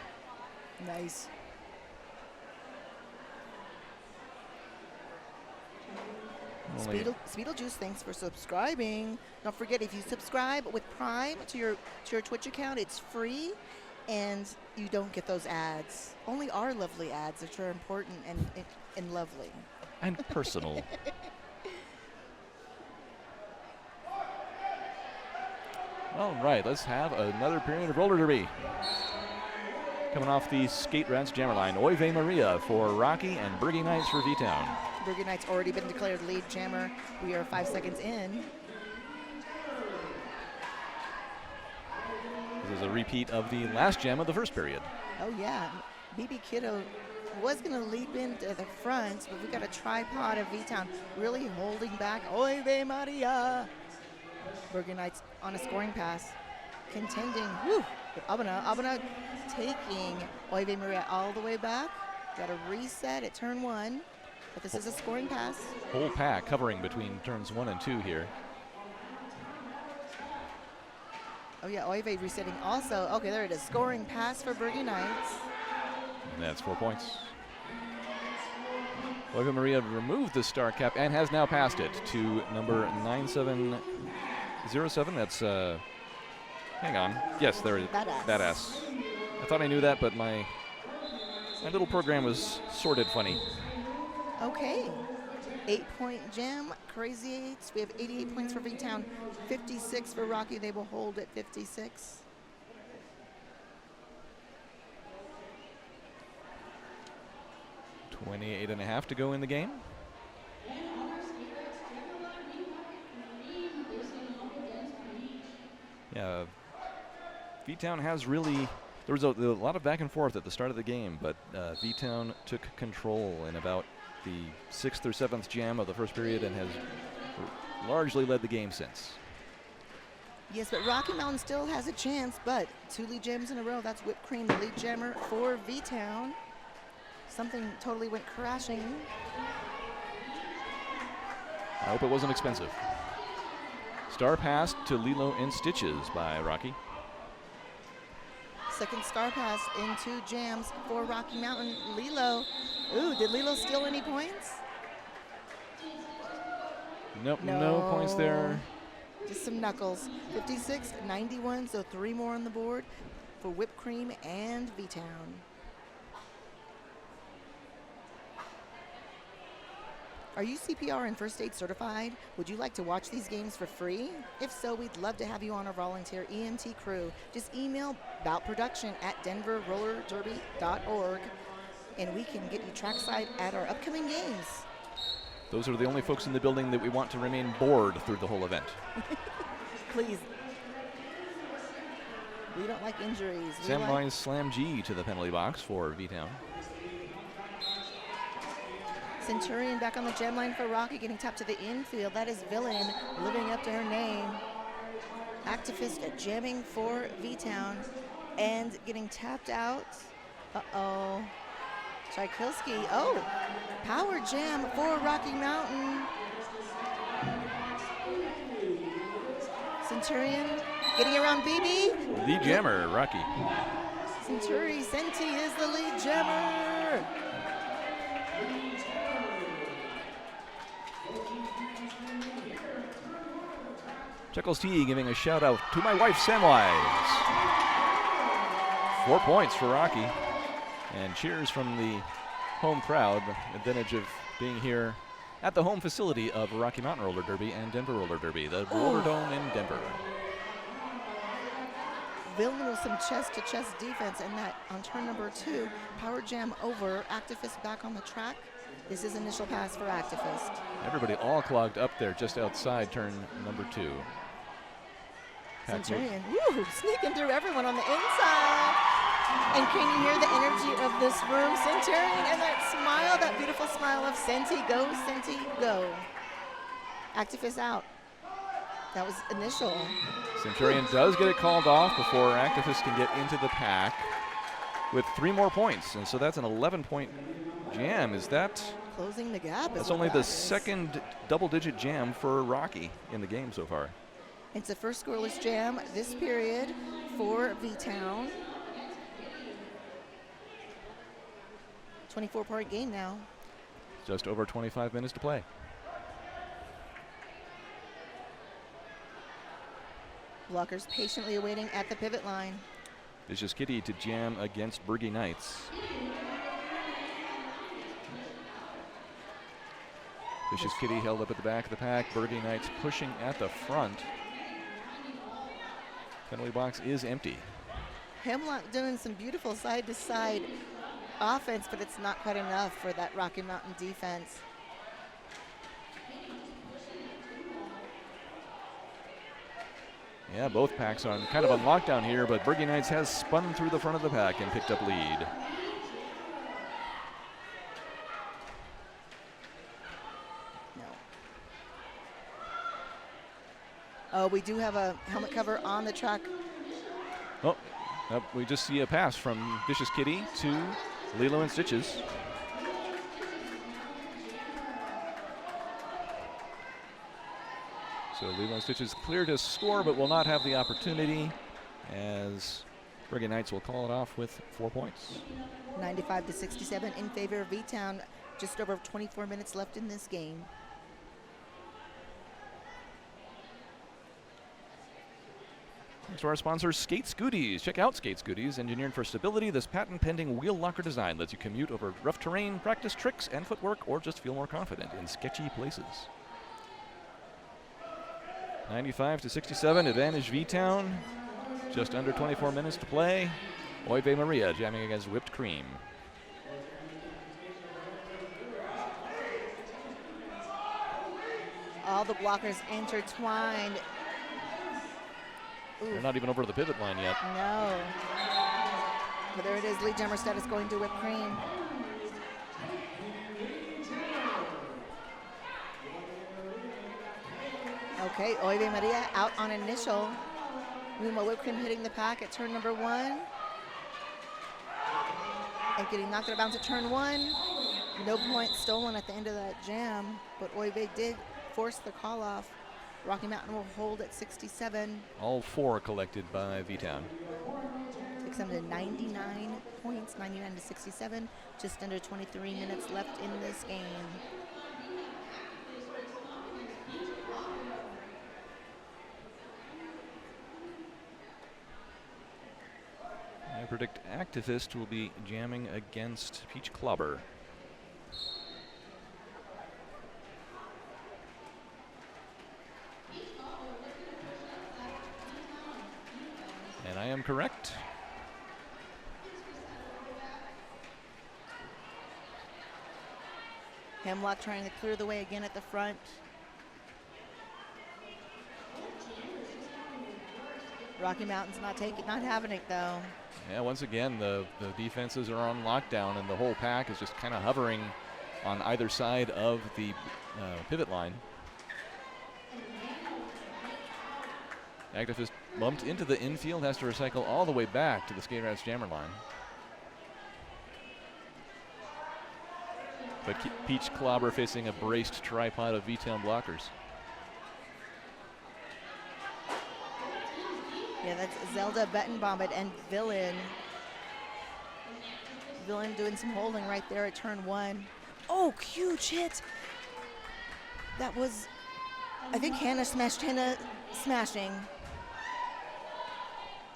Nice. Speedlejuice, thanks for subscribing. Don't forget, if you subscribe with Prime to your Twitch account, it's free, and you don't get those ads. Only our lovely ads, which are important and lovely. And personal. All right, let's have another period of roller derby. Coming off the skate rats jammer line, Oive Maria for Rocky and Bergie Knights for V-Town. Bergie Knights already been declared lead jammer. We are 5 seconds in. This is a repeat of the last jam of the first period. Oh yeah, BB Kiddo was gonna leap into the front, but we got a tripod of V-Town really holding back Oive Maria. Bergie Knights on a scoring pass, contending. Whew. Abana taking Oive Maria all the way back. Got a reset at turn 1, but this is a scoring pass. Whole pack covering between turns 1 and 2 here. Oh yeah, Oive resetting also. Okay, there it is. Scoring pass for Bergie Knights. And that's 4 points. Oive Maria removed the star cap and has now passed it to number 9707. That's, hang on. Yes, there it is. Badass. I thought I knew that, but my little program was sorted funny. Okay. 8-point jam, crazy eights. We have 88 points for V-Town, 56 for Rocky. They will hold at 56. .28.5 to go in the game. Yeah, V-Town has really, there was a lot of back and forth at the start of the game, but V-Town took control in about the 6th or 7th jam of the first period and has largely led the game since. Yes, but Rocky Mountain still has a chance, but 2 lead jams in a row. That's Whipped Cream, the lead jammer for V-Town. Something totally went crashing. I hope it wasn't expensive. Star pass to Lilo and Stitches by Rocky. Second star pass into jams for Rocky Mountain. Lilo. Ooh, did Lilo steal any points? Nope, no points there. Just some knuckles. 56, 91, so 3 more on the board for Whipped Cream and V-Town. Are you CPR and first aid certified? Would you like to watch these games for free? If so, we'd love to have you on our volunteer EMT crew. Just email boutproduction@denverrollerderby.org and we can get you trackside at our upcoming games. Those are the only folks in the building that we want to remain bored through the whole event. Please. We don't like injuries. Samwise Slam G to the penalty box for V-Town. Centurion back on the gem line for Rocky, getting tapped to the infield. That is Villain, living up to her name. Activist jamming for V-Town and getting tapped out. Uh-oh. Tchaikovsky. Oh, power jam for Rocky Mountain. Centurion getting around BB. Lead jammer, Rocky. Senti is the lead jammer. Chuckles T giving a shout out to my wife, Samwise. 4 points for Rocky. And cheers from the home crowd, the advantage of being here at the home facility of Rocky Mountain Roller Derby and Denver Roller Derby, the Rollerdome in Denver. Villain with some chest-to-chest defense, and that on turn number 2, power jam over. Activist back on the track. This is initial pass for Activist. Everybody all clogged up there just outside turn number 2. Centurion, woo, sneaking through everyone on the inside. And can you hear the energy of this room? Centurion and that smile, that beautiful smile of Senti, go, go. Activist out. That was initial. Centurion does get it called off before Activist can get into the pack with 3 more points. And so that's an 11-point jam. Is that? Closing the gap. That's only the second double-digit jam for Rocky in the game so far. It's the first scoreless jam this period for V-Town. 24-point game now. Just over 25 minutes to play. Blockers patiently awaiting at the pivot line. Vicious Kitty to jam against Bergie Knights. Vicious Kitty held up at the back of the pack. Bergie Knights pushing at the front. Penalty box is empty. Hemlock doing some beautiful side-to-side offense, but it's not quite enough for that Rocky Mountain defense. Yeah, both packs are kind of on lockdown here, but Bergie Knights has spun through the front of the pack and picked up lead. Oh, we do have a helmet cover on the track. Oh, we just see a pass from Vicious Kitty to Lilo and Stitches. So Lilo and Stitches clear to score, but will not have the opportunity as Bergie Knights will call it off with 4 points. 95-67 in favor of V-Town. Just over 24 minutes left in this game. Thanks to our sponsor, Skate Scooties. Check out Skate Scooties. Engineered for stability, this patent-pending wheel locker design lets you commute over rough terrain, practice tricks and footwork, or just feel more confident in sketchy places. 95-67, advantage V-Town. Just under 24 minutes to play. Oive Maria jamming against Whipped Cream. All the blockers intertwined. They're not even over the pivot line yet. No. But there it is, lead jammer status going to Whipped Cream. Okay, Oive Maria out on initial. Meanwhile, Whipped Cream hitting the pack at turn number 1. And getting knocked out of bounds at turn 1. No point stolen at the end of that jam, but Oive did force the call off. Rocky Mountain will hold at 67. All 4 collected by V-Town. Takes them to 99 points, 99-67. Just under 23 minutes left in this game. I predict Activist will be jamming against Peach Clobber. And I am correct. Hemlock trying to clear the way again at the front. Rocky Mountain's not having it though. Yeah, once again, the defenses are on lockdown, and the whole pack is just kind of hovering on either side of the pivot line. Activist bumped into the infield, has to recycle all the way back to the Skate Rats jammer line. But Peach Clobber facing a braced tripod of V-Town blockers. Yeah, that's Zelda, Bettenbombit, and Villain. Villain doing some holding right there at turn 1. Oh, huge hit. That was, I think Hannah smashed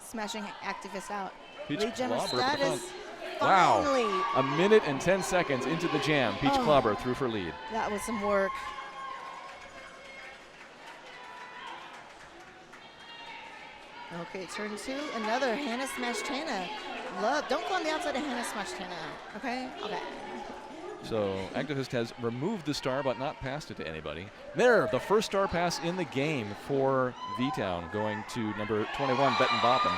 smashing Activist out. Peach Lead jammer Clobber status. Wow. Finally. A minute and 10 seconds into the jam. Peach Clobber through for lead. That was some work. Okay, turn 2, another Hannah smashed Hannah. Don't go on the outside of Hannah smashed Hannah. Okay? Okay. So Activist has removed the star but not passed it to anybody. There, the first star pass in the game for V-Town, going to number 21, Betten Boppen.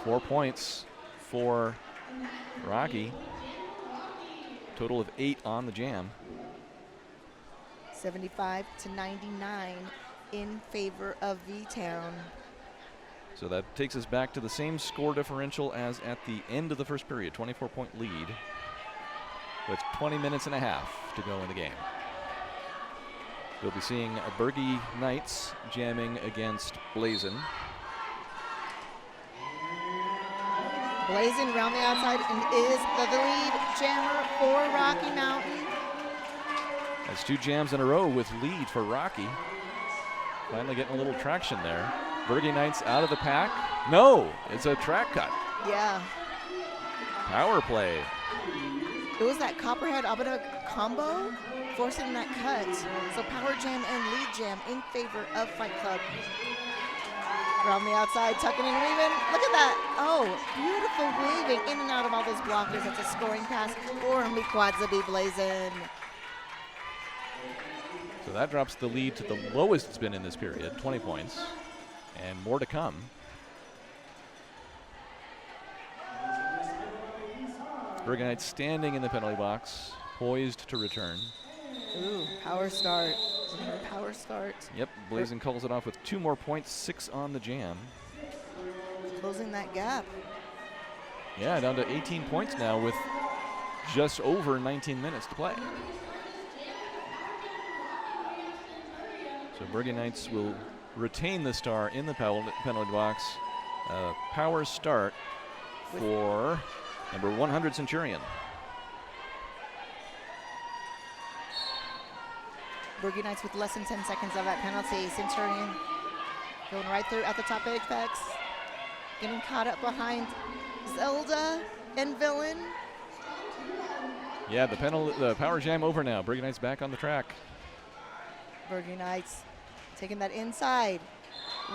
4 points for Rocky. Total of 8 on the jam. 75-99 in favor of V-Town. So that takes us back to the same score differential as at the end of the first period, 24-point lead. With 20 minutes and a half to go in the game. We'll be seeing Bergie Knights jamming against Blazin. Blazin round the outside and is the lead jammer for Rocky Mountain. That's 2 jams in a row with lead for Rocky. Finally getting a little traction there. Bergie Knights out of the pack. No, it's a track cut. Yeah. Power play. It was that Copperhead Abada combo forcing that cut. So power jam and lead jam in favor of Fight Club. Around the outside, tucking and weaving. Look at that. Oh, beautiful weaving in and out of all those blockers. That's a scoring pass for Mikwadzabi Blazin. So that drops the lead to the lowest it's been in this period, 20 points. And more to come. Bergie Knights standing in the penalty box, poised to return. Ooh, power start. Power start. Yep, Blazin calls it off with 2 more points, 6 on the jam. Closing that gap. Yeah, down to 18 points now with just over 19 minutes to play. So Bergie Knights will retain the star in the penalty box. Power start for number 100 Centurion. Bergie Knights with less than 10 seconds of that penalty. Centurion going right through at the top of Apex. Getting caught up behind Zelda and Villain. Yeah, the power jam over now. Bergie Knights back on the track. Bergie Knights taking that inside.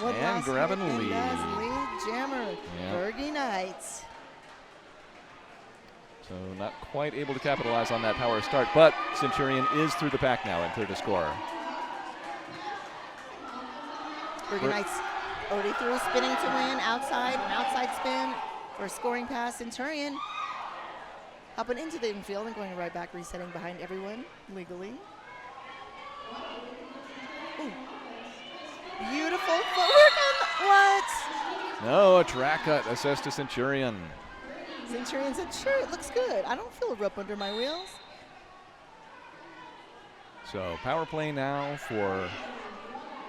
And grabbing the lead. Lead jammer. Yeah. Bergie Knights. So not quite able to capitalize on that power start, but Centurion is through the pack now and clear to score. Bergie Knights already through, spinning to win, outside, an outside spin for a scoring pass. Centurion hopping into the infield and going right back, resetting behind everyone legally. Ooh. Beautiful footwork on what? No, a track cut assessed to Centurion. Centurion said, sure, it looks good. I don't feel a rope under my wheels. So power play now for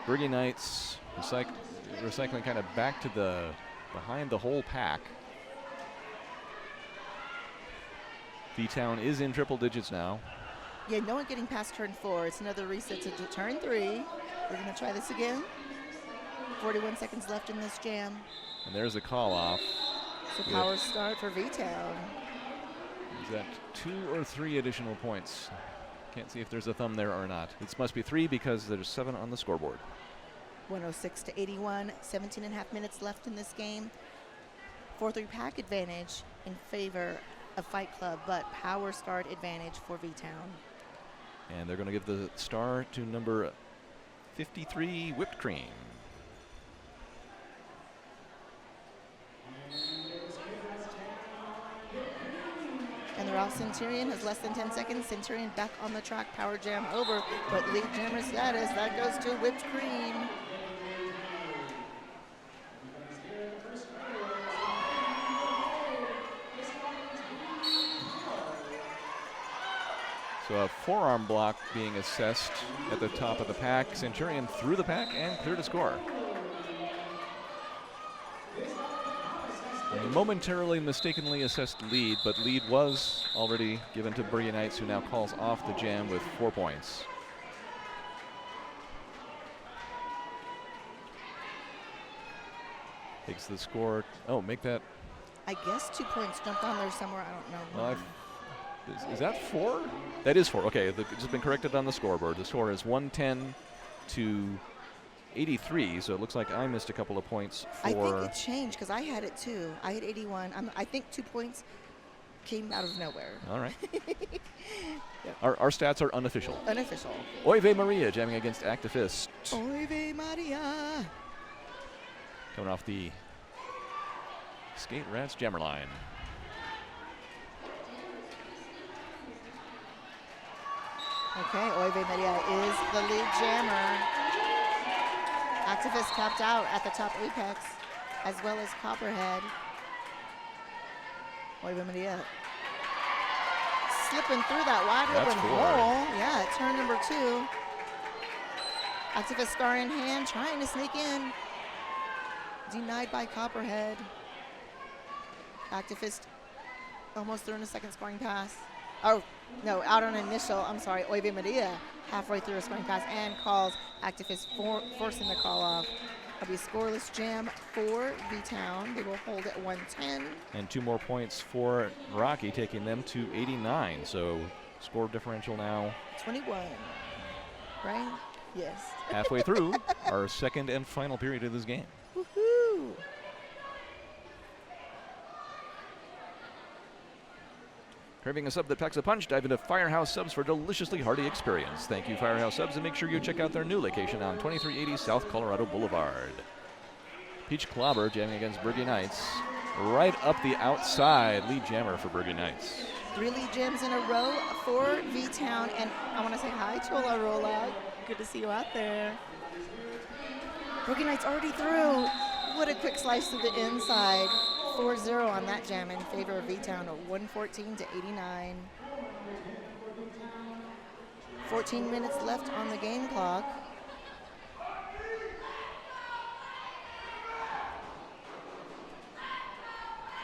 Bergie Knights, recycling kind of back to the behind the whole pack. V-Town is in triple digits now. Yeah, no one getting past turn 4. It's another reset to turn 3. We're going to try this again. 41 seconds left in this jam. And there's a call off. So power start for V-Town. Is that 2 or 3 additional points? Can't see if there's a thumb there or not. It must be 3 because there's 7 on the scoreboard. 106 to 81, 17 and a half minutes left in this game. 4-3 pack advantage in favor of Fight Club, but power start advantage for V-Town. And they're going to give the star to number 53, Whipped Cream. And the Ralph Centurion has less than 10 seconds. Centurion back on the track, power jam over, but lead jammer status, that goes to Whipped Cream. So a forearm block being assessed at the top of the pack. Centurion through the pack and clear to score. A momentarily mistakenly assessed lead, but lead was already given to Bergie Knights, who now calls off the jam with 4 points. Takes the score. Oh, make that. I guess 2 points jumped on there somewhere. I don't know. Well, is that 4? That is 4. Okay, it's been corrected on the scoreboard. The score is 110 to 83, so it looks like I missed a couple of points for. I think it changed because I had it too. I had 81. I think 2 points came out of nowhere. All right. Yep. Our stats are unofficial. Unofficial. Oive Maria jamming against Activist. Oive Maria. Coming off the Skate Rats jammer line. Okay, Oive Maria is the lead jammer. Activist capped out at the top apex, as well as Copperhead. Oive Maria slipping through that wide open hole. Yeah, at turn number 2. Activist star in hand, trying to sneak in. Denied by Copperhead. Activist almost through in a second scoring pass. Oh, no, out on initial. I'm sorry, Oive Maria halfway through a scoring pass and calls Activist forcing the call off. It'll be a scoreless jam for V-Town. They will hold at 110. And 2 more points for Rocky, taking them to 89. So score differential now 21, right? Yes. halfway through our second and final period of this game. Woohoo! Craving a sub that packs a punch? Dive into Firehouse Subs for a deliciously hearty experience. Thank you, Firehouse Subs, and make sure you check out their new location on 2380 South Colorado Boulevard. Peach Clobber jamming against Bergie Knights. Right up the outside, lead jammer for Bergie Knights. 3 lead jams in a row for V-Town, and I want to say hi to Ola Rolla. Good to see you out there. Bergie Knights already through. What a quick slice to the inside. 4-0 on that jam in favor of V-Town at 114 to 89. 14 minutes left on the game clock.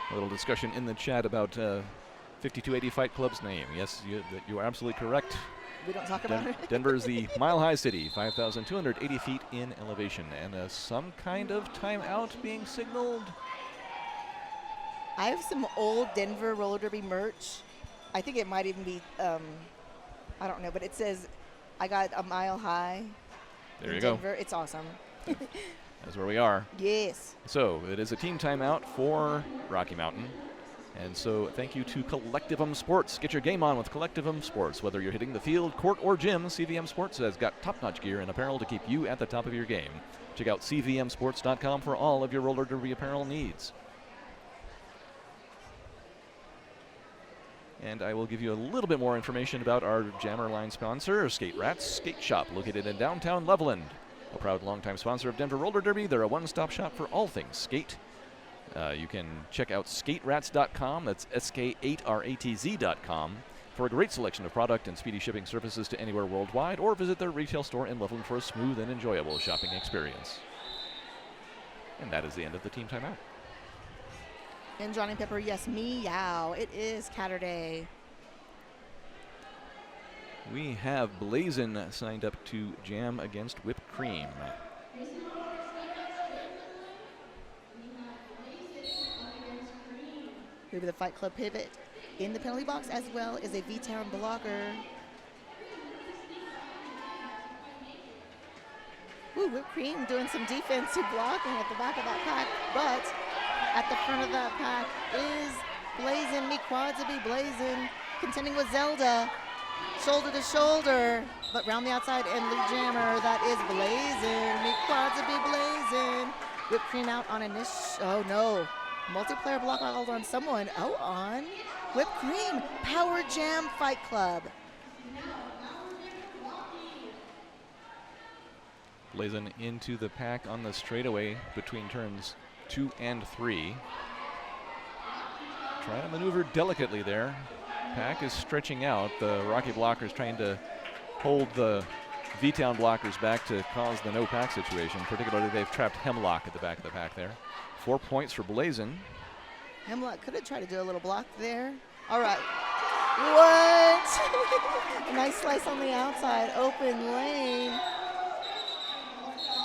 A little discussion in the chat about 5280 Fight Club's name. Yes, you are absolutely correct. We don't talk about it. Denver is the Mile High City, 5,280 feet in elevation, and some kind of timeout being signaled. I have some old Denver roller derby merch. I think it might even be, I don't know, but it says, I got a mile high. There you Denver. It's awesome. That's where we are. Yes. So it is a team timeout for Rocky Mountain. And so thank you to Collectivum Sports. Get your game on with Collectivum Sports. Whether you're hitting the field, court, or gym, CVM Sports has got top-notch gear and apparel to keep you at the top of your game. Check out cvmsports.com for all of your roller derby apparel needs. And I will give you a little bit more information about our Jammer Line sponsor, Skate Rats Skate Shop, located in downtown Loveland. A proud longtime sponsor of Denver Roller Derby. They're a one-stop shop for all things skate. You can check out skaterats.com, that's SK8RATZ.com, for a great selection of product and speedy shipping services to anywhere worldwide, or visit their retail store in Loveland for a smooth and enjoyable shopping experience. And that is the end of the team timeout. And Johnny Pepper, yes, meow. It is Catterday. We have Blazin signed up to jam against Whipped Cream. We have the Fight Club pivot in the penalty box, as well as a V-Town blocker. Ooh, Whipped Cream doing some defensive blocking at the back of that pack, but at the front of that pack is Blazin, Mikwadzabi Blazin, contending with Zelda, shoulder to shoulder, but round the outside and lead jammer, that is Blazin, Mikwadzabi Blazin. Whipped Cream out on oh no, multiplayer block called on someone, on Whipped Cream, Power Jam Fight Club. Blazin into the pack on the straightaway between turns 2 and 3. Trying to maneuver delicately there. Pack is stretching out. The Rocky blockers trying to hold the V-Town blockers back to cause the no pack situation. Particularly, they've trapped Hemlock at the back of the pack there. 4 points for Blazin. Hemlock could have tried to do a little block there. All right. What? A nice slice on the outside. Open lane.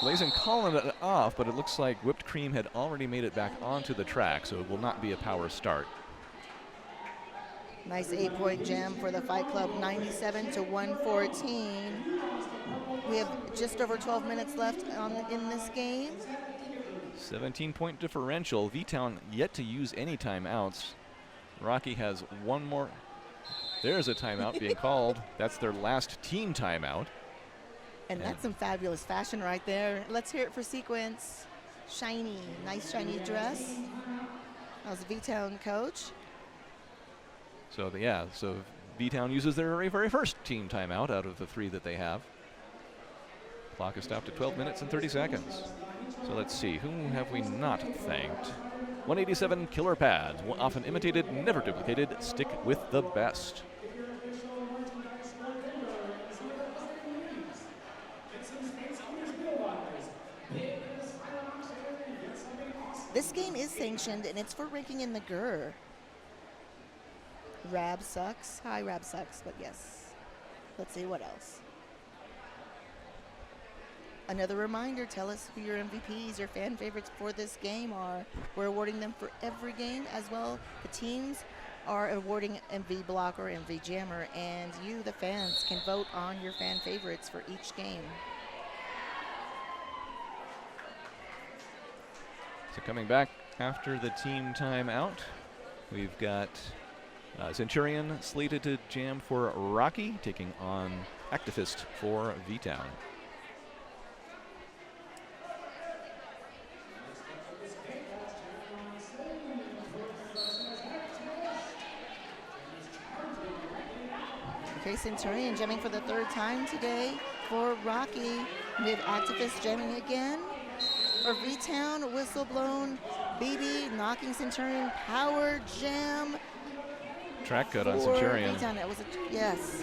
Blazin calling it off, but it looks like Whipped Cream had already made it back onto the track, so it will not be a power start. Nice 8-point jam for the Fight Club, 97 to 114. We have just over 12 minutes left in this game. 17-point differential. V-Town yet to use any timeouts. Rocky has one more. There's a timeout being called. That's their last team timeout. And that's some fabulous fashion right there. Let's hear it for Sequence. Shiny, nice shiny dress. That was the V-Town coach. So so V-Town uses their very first team timeout out of the 3 that they have. Clock is stopped at 12 minutes and 30 seconds. So let's see, whom have we not thanked? 187 Killer Pads, often imitated, never duplicated. Stick with the best. This game is sanctioned, and it's for ranking in the GUR. Rab sucks. Hi, Rab sucks, but yes. Let's see what else. Another reminder, tell us who your MVPs, your fan favorites for this game are. We're awarding them for every game as well. The teams are awarding MV Blocker, MV Jammer, and you, the fans, can vote on your fan favorites for each game. So coming back after the team timeout, we've got Centurion slated to jam for Rocky, taking on Activist for V-Town. Okay, Centurion jamming for the 3rd time today for Rocky. We have Activist jamming again. For V-Town, whistle blown, BB knocking Centurion, power jam. Track cut on Centurion. V-Town, that was yes.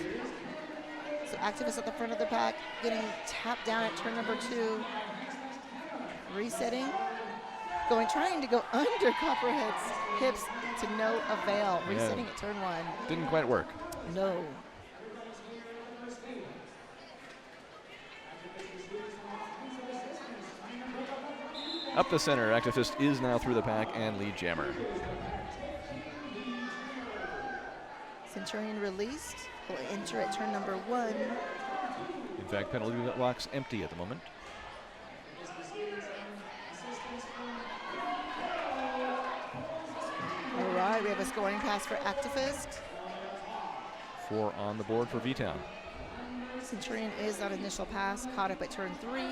So Activist at the front of the pack, getting tapped down at turn number 2. Resetting, trying to go under Copperhead's hips to no avail. Resetting at turn 1. Didn't quite work. No. Up the center, Activist is now through the pack and lead Jammer. Centurion released. Will enter at turn number 1. In fact, penalty box empty at the moment. All right, we have a scoring pass for Activist. 4 on the board for V-Town. Centurion is on initial pass, caught up at turn 3.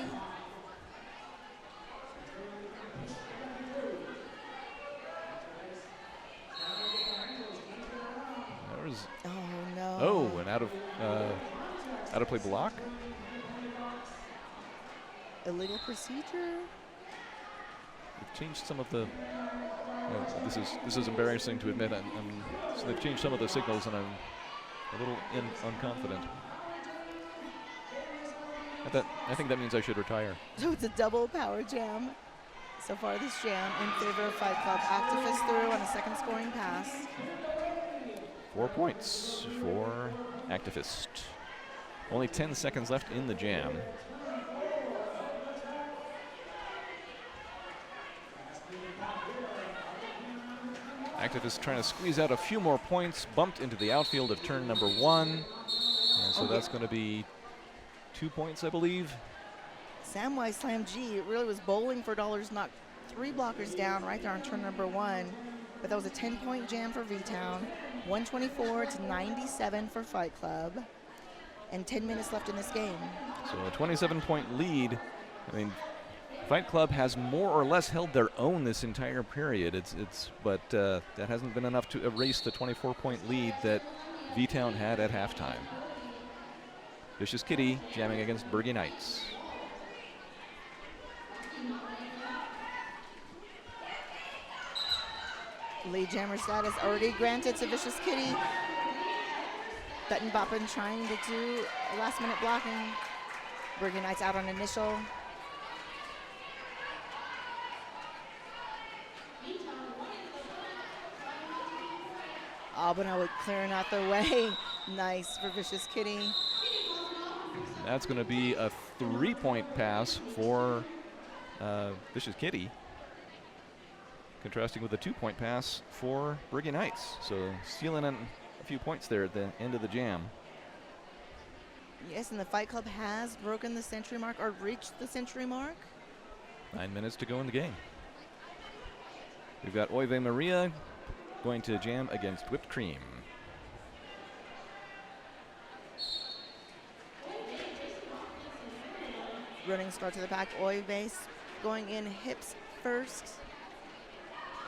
Oh no! Oh, an out of play block. Illegal procedure. They've changed some of the. This is embarrassing to admit. So they've changed some of the signals, and I'm a little unconfident. I think that means I should retire. So it's a double power jam. So far, this jam in favor of Fight Club. Activist through on a second scoring pass. 4 points for Activist. Only 10 seconds left in the jam. Activist trying to squeeze out a few more points, bumped into the outfield of turn number 1. And so that's going to be 2 points, I believe. Samwise Slam G really was bowling for dollars, knocked 3 blockers down right there on turn number 1. But that was a 10-point jam for V-Town. 124 to 97 for Fight Club. And 10 minutes left in this game. So a 27-point lead. I mean, Fight Club has more or less held their own this entire period. But that hasn't been enough to erase the 24-point lead that V-Town had at halftime. Vicious Kitty jamming against Bergie Knights. Lead jammer status already granted to Vicious Kitty. Button Boppin trying to do last-minute blocking. Bergie Knights out on initial. Albano clearing out the way. Nice for Vicious Kitty. That's going to be a 3-point pass for Vicious Kitty, contrasting with a 2-point pass for Bergie Knights. So stealing a few points there at the end of the jam. Yes, and the Fight Club has broken the century mark or reached the century mark. 9 minutes to go in the game. We've got Oive Maria going to jam against Whipped Cream. Running start to the pack. Oive going in hips first.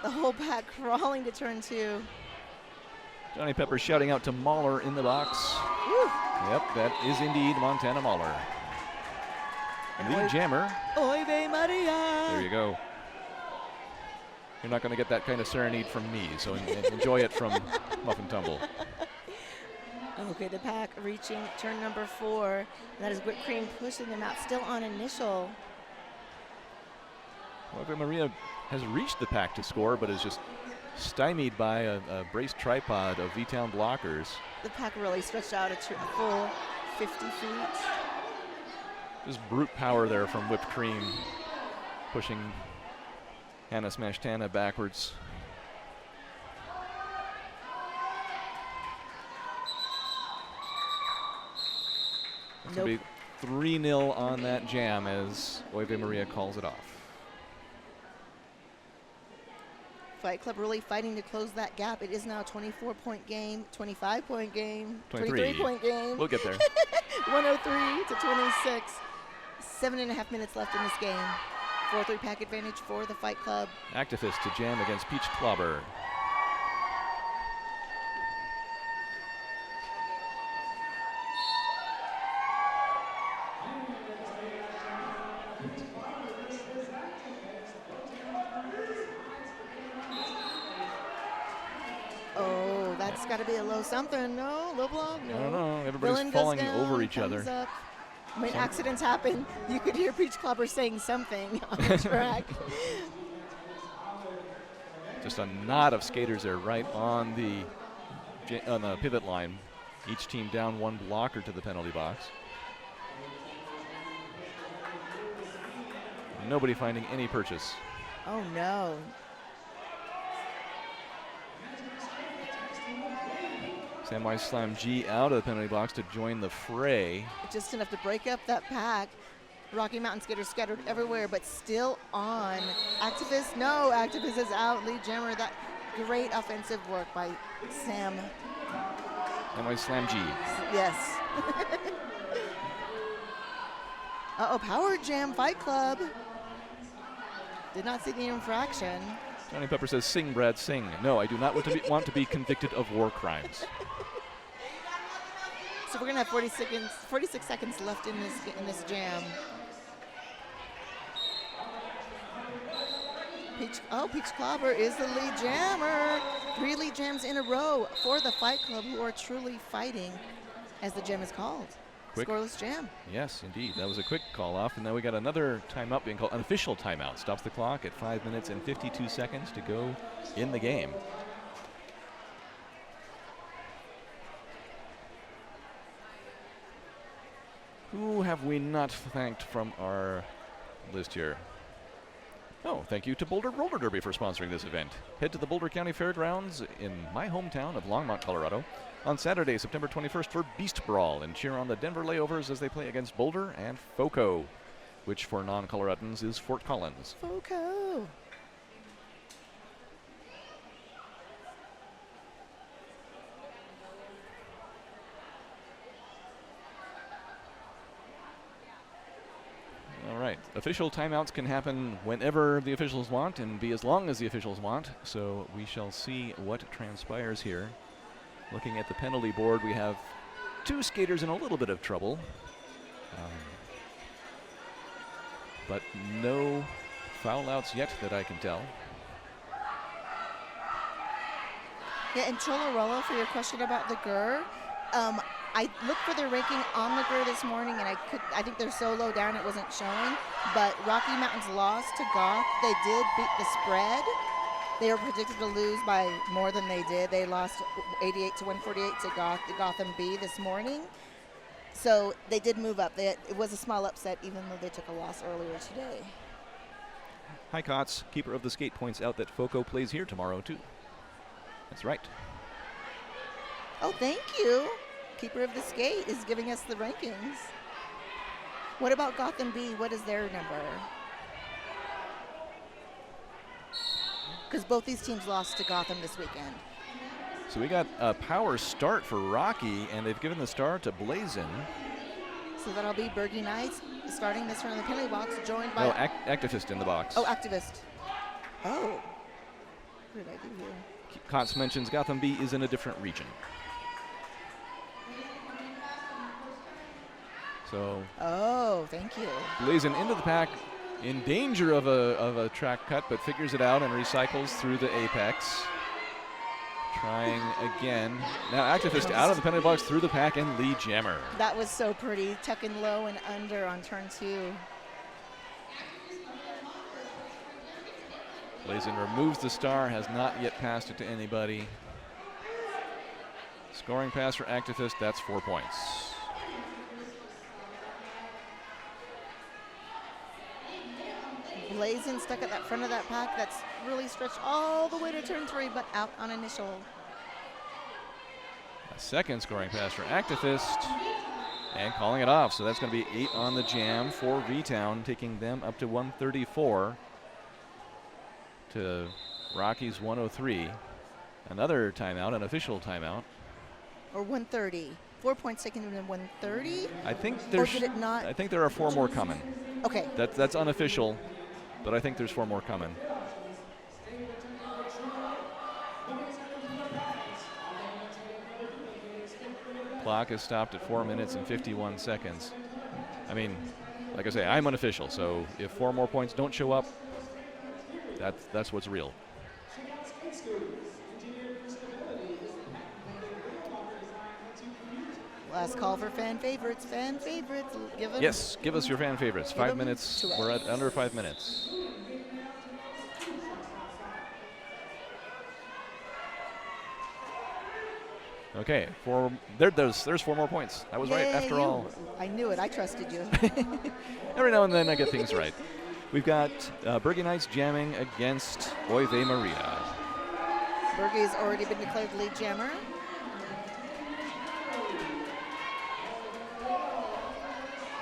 The whole pack crawling to turn 2. Johnny Pepper shouting out to Mahler in the box. Woo. Yep, that is indeed Montana Mahler. Lead jammer. Oive Maria. There you go. You're not going to get that kind of serenade from me, so enjoy it from Muff and Tumble. Okay, the pack reaching turn number 4. And that is Whipped Cream pushing them out, still on initial. Oive Maria has reached the pack to score, but is just stymied by a braced tripod of V-Town blockers. The pack really stretched out a full 50 feet. Just brute power there from Whipped Cream, pushing Hannah Smashtana backwards. It's going to be 3-0 on that jam as Oive Maria calls it off. Fight Club really fighting to close that gap. It is now a 24-point game, 25-point game, 23-point game. We'll get there. 103 to 26. 7.5 minutes left in this game. 4-3 pack advantage for the Fight Club. Activist to jam against Peach Clobber. Oh, that's got to be a low something. No, low block. No. I don't know. Everybody's Villain falling goes down, over each other. thumbs up. When accidents happen, you could hear Peach Clobber saying something on the track. Just a knot of skaters there right on the pivot line. Each team down 1 blocker to the penalty box. Nobody finding any purchase. Oh, no. Samwise Slam G out of the penalty box to join the fray. Just enough to break up that pack. Rocky Mountain skaters scattered everywhere, but still on. Activist, no, Activist is out. Lead jammer, that great offensive work by Sam. Samwise Slam G. Yes. Uh-oh, Power Jam Fight Club. Did not see the infraction. Johnny Pepper says, sing, Brad, sing. No, I do not want to be convicted of war crimes. So we're gonna have 46 seconds left in this jam. Peach Clobber is the lead jammer. 3 lead jams in a row for the Fight Club, who are truly fighting, as the jam is called. Quick. Scoreless jam. Yes, indeed. That was a quick call off. And then we got another timeout being called, an official timeout. Stops the clock at 5 minutes and 52 seconds to go in the game. Who have we not thanked from our list here? Oh, thank you to Boulder Roller Derby for sponsoring this event. Head to the Boulder County Fairgrounds in my hometown of Longmont, Colorado, on Saturday, September 21st for Beast Brawl, and cheer on the Denver Layovers as they play against Boulder and FoCo, which for non-Coloradans is Fort Collins. FoCo. All right, official timeouts can happen whenever the officials want and be as long as the officials want, so we shall see what transpires here. Looking at the penalty board, we have 2 skaters in a little bit of trouble, but no foul outs yet that I can tell. Yeah, and Cholorolo, for your question about the GUR, I looked for their ranking on the GUR this morning, and I think they're so low down it wasn't showing. But Rocky Mountains lost to Goth. They did beat the spread. They were predicted to lose by more than they did. They lost 88 to 148 to Gotham B this morning. So they did move up. It was a small upset, even though they took a loss earlier today. Hi, Kotz. Keeper of the Skate points out that FoCo plays here tomorrow, too. That's right. Oh, thank you. Keeper of the Skate is giving us the rankings. What about Gotham B? What is their number? Because both these teams lost to Gotham this weekend. So we got a power start for Rocky, and they've given the star to Blazin. So that'll be Bergie Knights starting this from the penalty box, joined by... No, Activist in the box. Oh, Activist. Oh. What did I do here? Kotz mentions Gotham B is in a different region. So... Oh, thank you. Blazin into the pack, in danger of a track cut, but figures it out and recycles through the apex. Trying again. Now Activist out of the penalty box through the pack and lead jammer. That was so pretty. Tucking low and under on turn 2. Blazin removes the star, has not yet passed it to anybody. Scoring pass for Activist, that's 4 points. Blazin stuck at that front of that pack. That's really stretched all the way to turn 3, but out on initial. A second scoring pass for Activist, and calling it off. So that's going to be 8 on the jam for V-Town, taking them up to 134 to Rocky's 103. Another timeout, an official timeout. Or 130. 4 points taken in 130. I think Or there's. did it not? I think there are 4 more coming. Okay. That's unofficial, but I think there's 4 more coming. Clock is stopped at 4 minutes and 51 seconds. I mean, like I say, I'm unofficial, so if 4 more points don't show up, that's what's real. Last call for fan favorites. Fan favorites. Yes, give us your fan favorites. 5 minutes. We're at under 5 minutes. Okay, there's 4 more points. I was right after all. I knew it. I trusted you. Every now and then I get things right. We've got Bergen Knights jamming against Oive Maria. Bergie's already been declared lead jammer.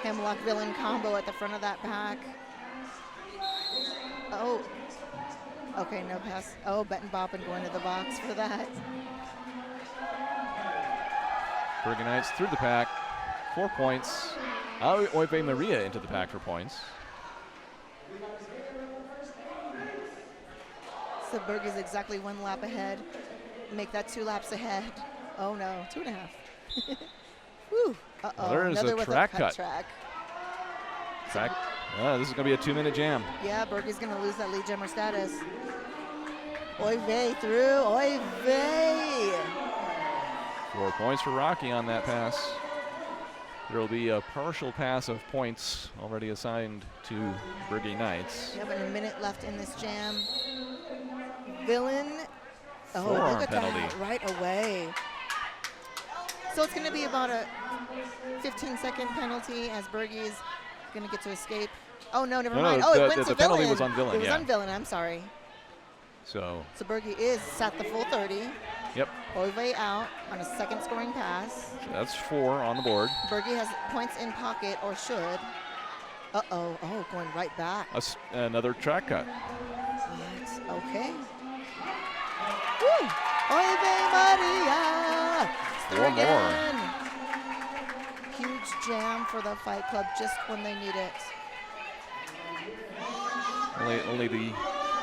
Hemlock Villain combo at the front of that pack. Oh, okay, no pass. Oh, Bettin Boppin going to the box for that. Bergen Knights through the pack, 4 points. Oive Maria into the pack for points. So Bergie's exactly 1 lap ahead. Make that 2 laps ahead. Oh no, 2.5. Whew. Uh-oh, Well, there's another a with track a cut. track. This is going to be a 2-minute jam. Yeah, Bergie's going to lose that lead jammer status. Oive through, Oive! 4 points for Rocky on that pass. There will be a partial pass of points already assigned to Bergen Knights. You have a minute left in this jam. Villain. Oh, Forearm look at penalty. that right away. So it's going to be about a 15-second penalty as Bergie's going to get to escape. Oh, no, never mind. Oh, it went to the penalty Villain. was on Villain, It was yeah. on Villain, I'm sorry. So Bergie is at the full 30. Yep. Oive out on a second scoring pass. So that's 4 on the board. Bergie has points in pocket, or should. Uh-oh. Oh, going right back. Another track cut. What? Okay. Woo! Oive Maria! Four more. Huge jam for the Fight Club just when they need it. Only the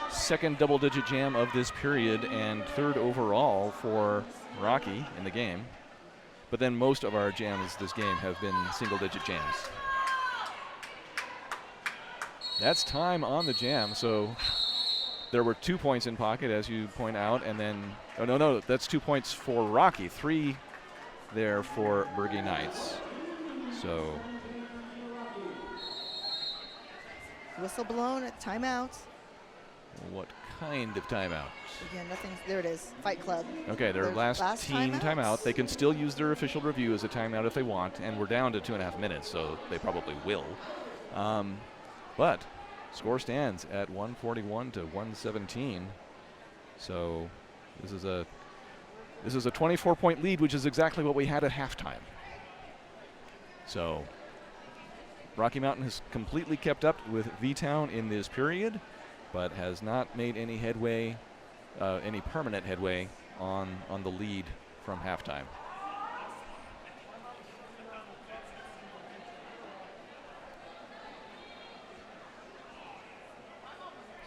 second double-digit jam of this period and 3rd overall for Rocky in the game. But then most of our jams this game have been single-digit jams. That's time on the jam. So there were 2 points in pocket, as you point out, and then, oh, no, that's 2 points for Rocky. 3 there for Bergen Knights. So Whistle blown at timeout. what kind of timeout? Again, nothing's, there it is, Fight Club. Okay, their last team timeout. They can still use their official review as a timeout if they want, and we're down to 2.5 minutes, so they probably will. But score stands at 141 to 117. So this is a 24-point lead, which is exactly what we had at halftime. So Rocky Mountain has completely kept up with V-Town in this period, but has not made any headway, any permanent headway on the lead from halftime.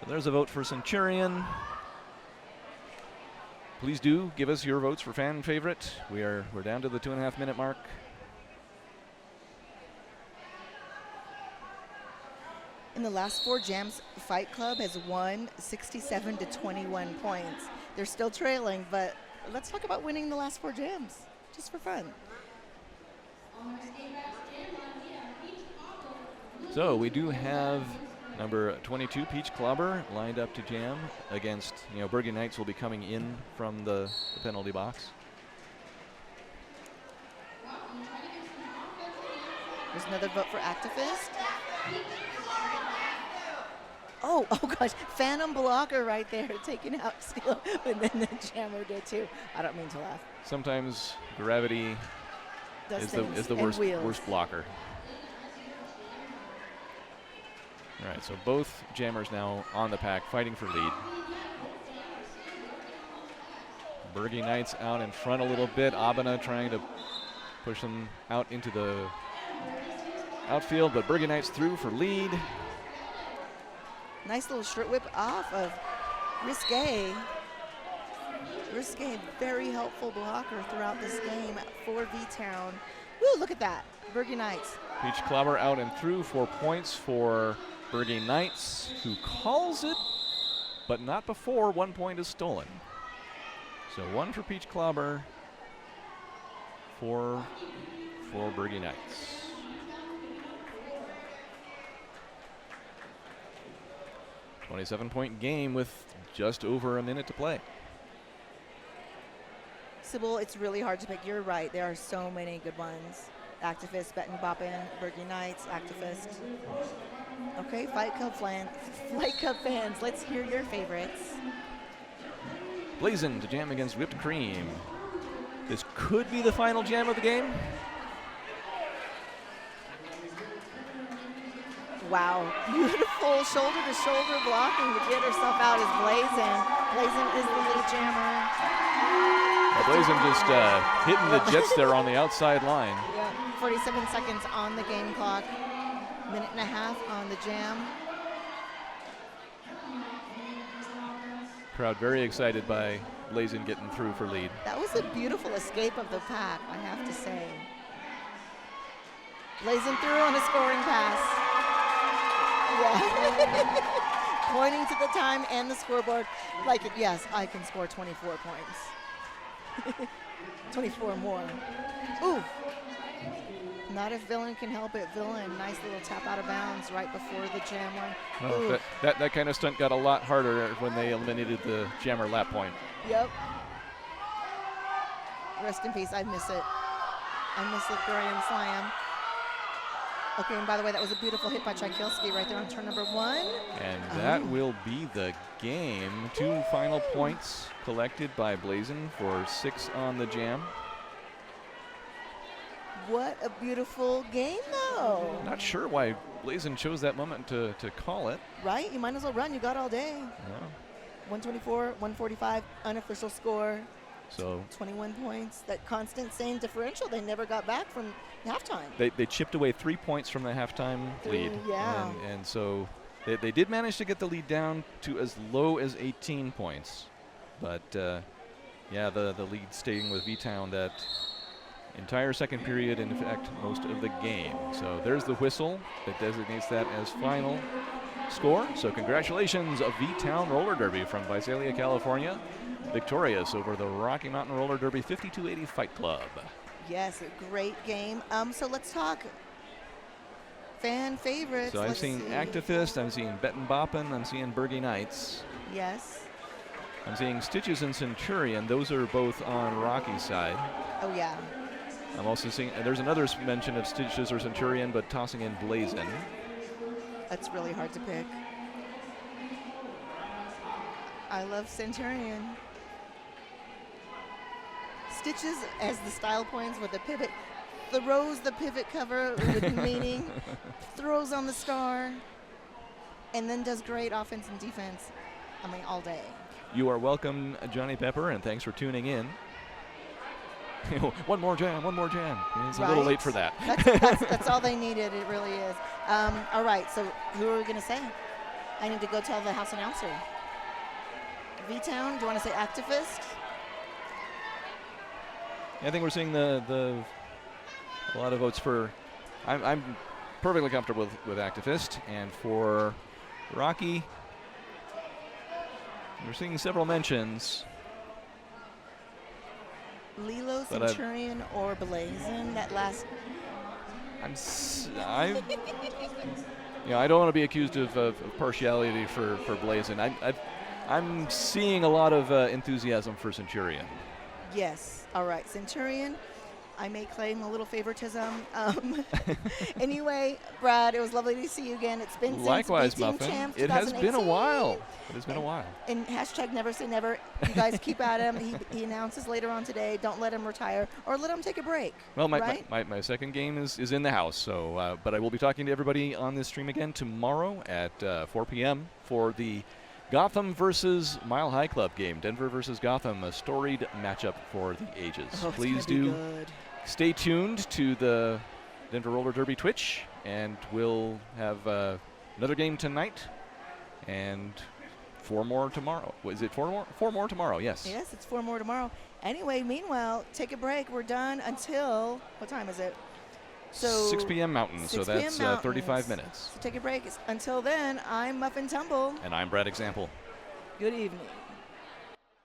So there's a vote for Centurion. Please do give us your votes for fan favorite. We're down to the 2.5 minute mark. In the last 4 jams, Fight Club has won 67 to 21 points. They're still trailing, but let's talk about winning the last 4 jams, just for fun. So we do have number 22, Peach Clobber, lined up to jam against, Bergen Knights will be coming in from the penalty box. There's another vote for Activist. Oh gosh, Phantom Blocker right there, taking out Steel, and then the jammer did too. I don't mean to laugh. Sometimes gravity is the worst blocker. All right, so both jammers now on the pack, fighting for lead. Bergen Knights out in front a little bit. Abena trying to push them out into the outfield, but Bergen Knights through for lead. Nice little short whip off of Risque. Risque, very helpful blocker throughout this game for V-Town. Woo, look at that, Bergen Knights. Peach Clobber out and through, 4 points for Bergen Knights, who calls it, but not before 1 point is stolen. So 1 for Peach Clobber, 4 for Bergen Knights. A 27-point game with just over a minute to play. Sybil, it's really hard to pick. You're right. There are so many good ones. Activist, Bettin Boppin, Bergen Knights, Activist. Okay, Fight Club fans, let's hear your favorites. Blazin to jam against Whipped Cream. This could be the final jam of the game. Wow, beautiful shoulder-to-shoulder blocking to get herself out is Blazin. Blazin is the lead jammer. Blazin just hitting the jets there on the outside line. Yeah, 47 seconds on the game clock. Minute and a half on the jam. Crowd very excited by Blazin getting through for lead. That was a beautiful escape of the pack, I have to say. Blazin through on a scoring pass. Yeah. Pointing to the time and the scoreboard like, yes, I can score 24 points. 24 more. Ooh. Not if Villain can help it. Villain, nice little tap out of bounds right before the jammer. Well, that kind of stunt got a lot harder when they eliminated the jammer lap point. Yep. Rest in peace. I miss it. I miss the Grand Slam. Okay, and by the way, that was a beautiful hit by Tchaikovsky right there on turn number 1. And that will be the game. 2 final points collected by Blazin for 6 on the jam. What a beautiful game, though. Not sure why Blazin chose that moment to call it. Right? You might as well run. You got all day. Yeah. 124, 145, unofficial score. So 21 points. That constant same differential they never got back from halftime. They chipped away 3 points from the halftime lead. Yeah. And so they did manage to get the lead down to as low as 18 points. But, yeah, the lead staying with V-Town that entire second period, in fact, most of the game. So there's the whistle that designates that as final score. So congratulations, of V-Town Roller Derby from Visalia, California, victorious over the Rocky Mountain Roller Derby 5280 Fight Club. Yes, a great game. So let's talk fan favorites. So I've seen Activist, I'm seeing Bettin' Boppin', I'm seeing Bergie Knights. Yes. I'm seeing Stitches and Centurion. Those are both on Rocky's side. Oh, yeah. I'm also seeing, there's another mention of Stitches or Centurion, but tossing in Blazin. That's really hard to pick. I love Centurion. Stitches as the style points with the pivot. Throws the pivot cover with meaning. Throws on the star. And then does great offense and defense. I mean, all day. You are welcome, Johnny Pepper, and thanks for tuning in. One more jam, one more jam. It's a little late for that. That's all they needed. It really is. All right, so who are we going to say? I need to go tell the house announcer. V-Town, do you want to say Activist? Yeah, I think we're seeing a lot of votes for. I'm perfectly comfortable with Activist, and for Rocky, we're seeing several mentions. Lilo, Centurion, or Blazin. That last. I don't want to be accused of partiality for Blazin. I'm seeing a lot of enthusiasm for Centurion. Yes. All right, Centurion. I may claim a little favoritism. Anyway, Brad, it was lovely to see you again. It's been likewise, since Muffin. Champs It has been a while. It has been and, a while. And hashtag never say never. You guys keep at him. He announces later on today. Don't let him retire or let him take a break. Well, right? my second game is in the house. So, but I will be talking to everybody on this stream again tomorrow at 4 p.m. for the Gotham versus Mile High Club game. Denver versus Gotham, a storied matchup for the ages. Oh, please do stay tuned to the Denver Roller Derby Twitch, and we'll have another game tonight and 4 more tomorrow. Is it 4 more? 4 more tomorrow, yes. Yes, it's 4 more tomorrow. Anyway, meanwhile, take a break. We're done until, what time is it? So 6 p.m. Mountain, so that's 35 minutes. So take a break. Until then, I'm Muffin Tumble. And I'm Brad Example. Good evening.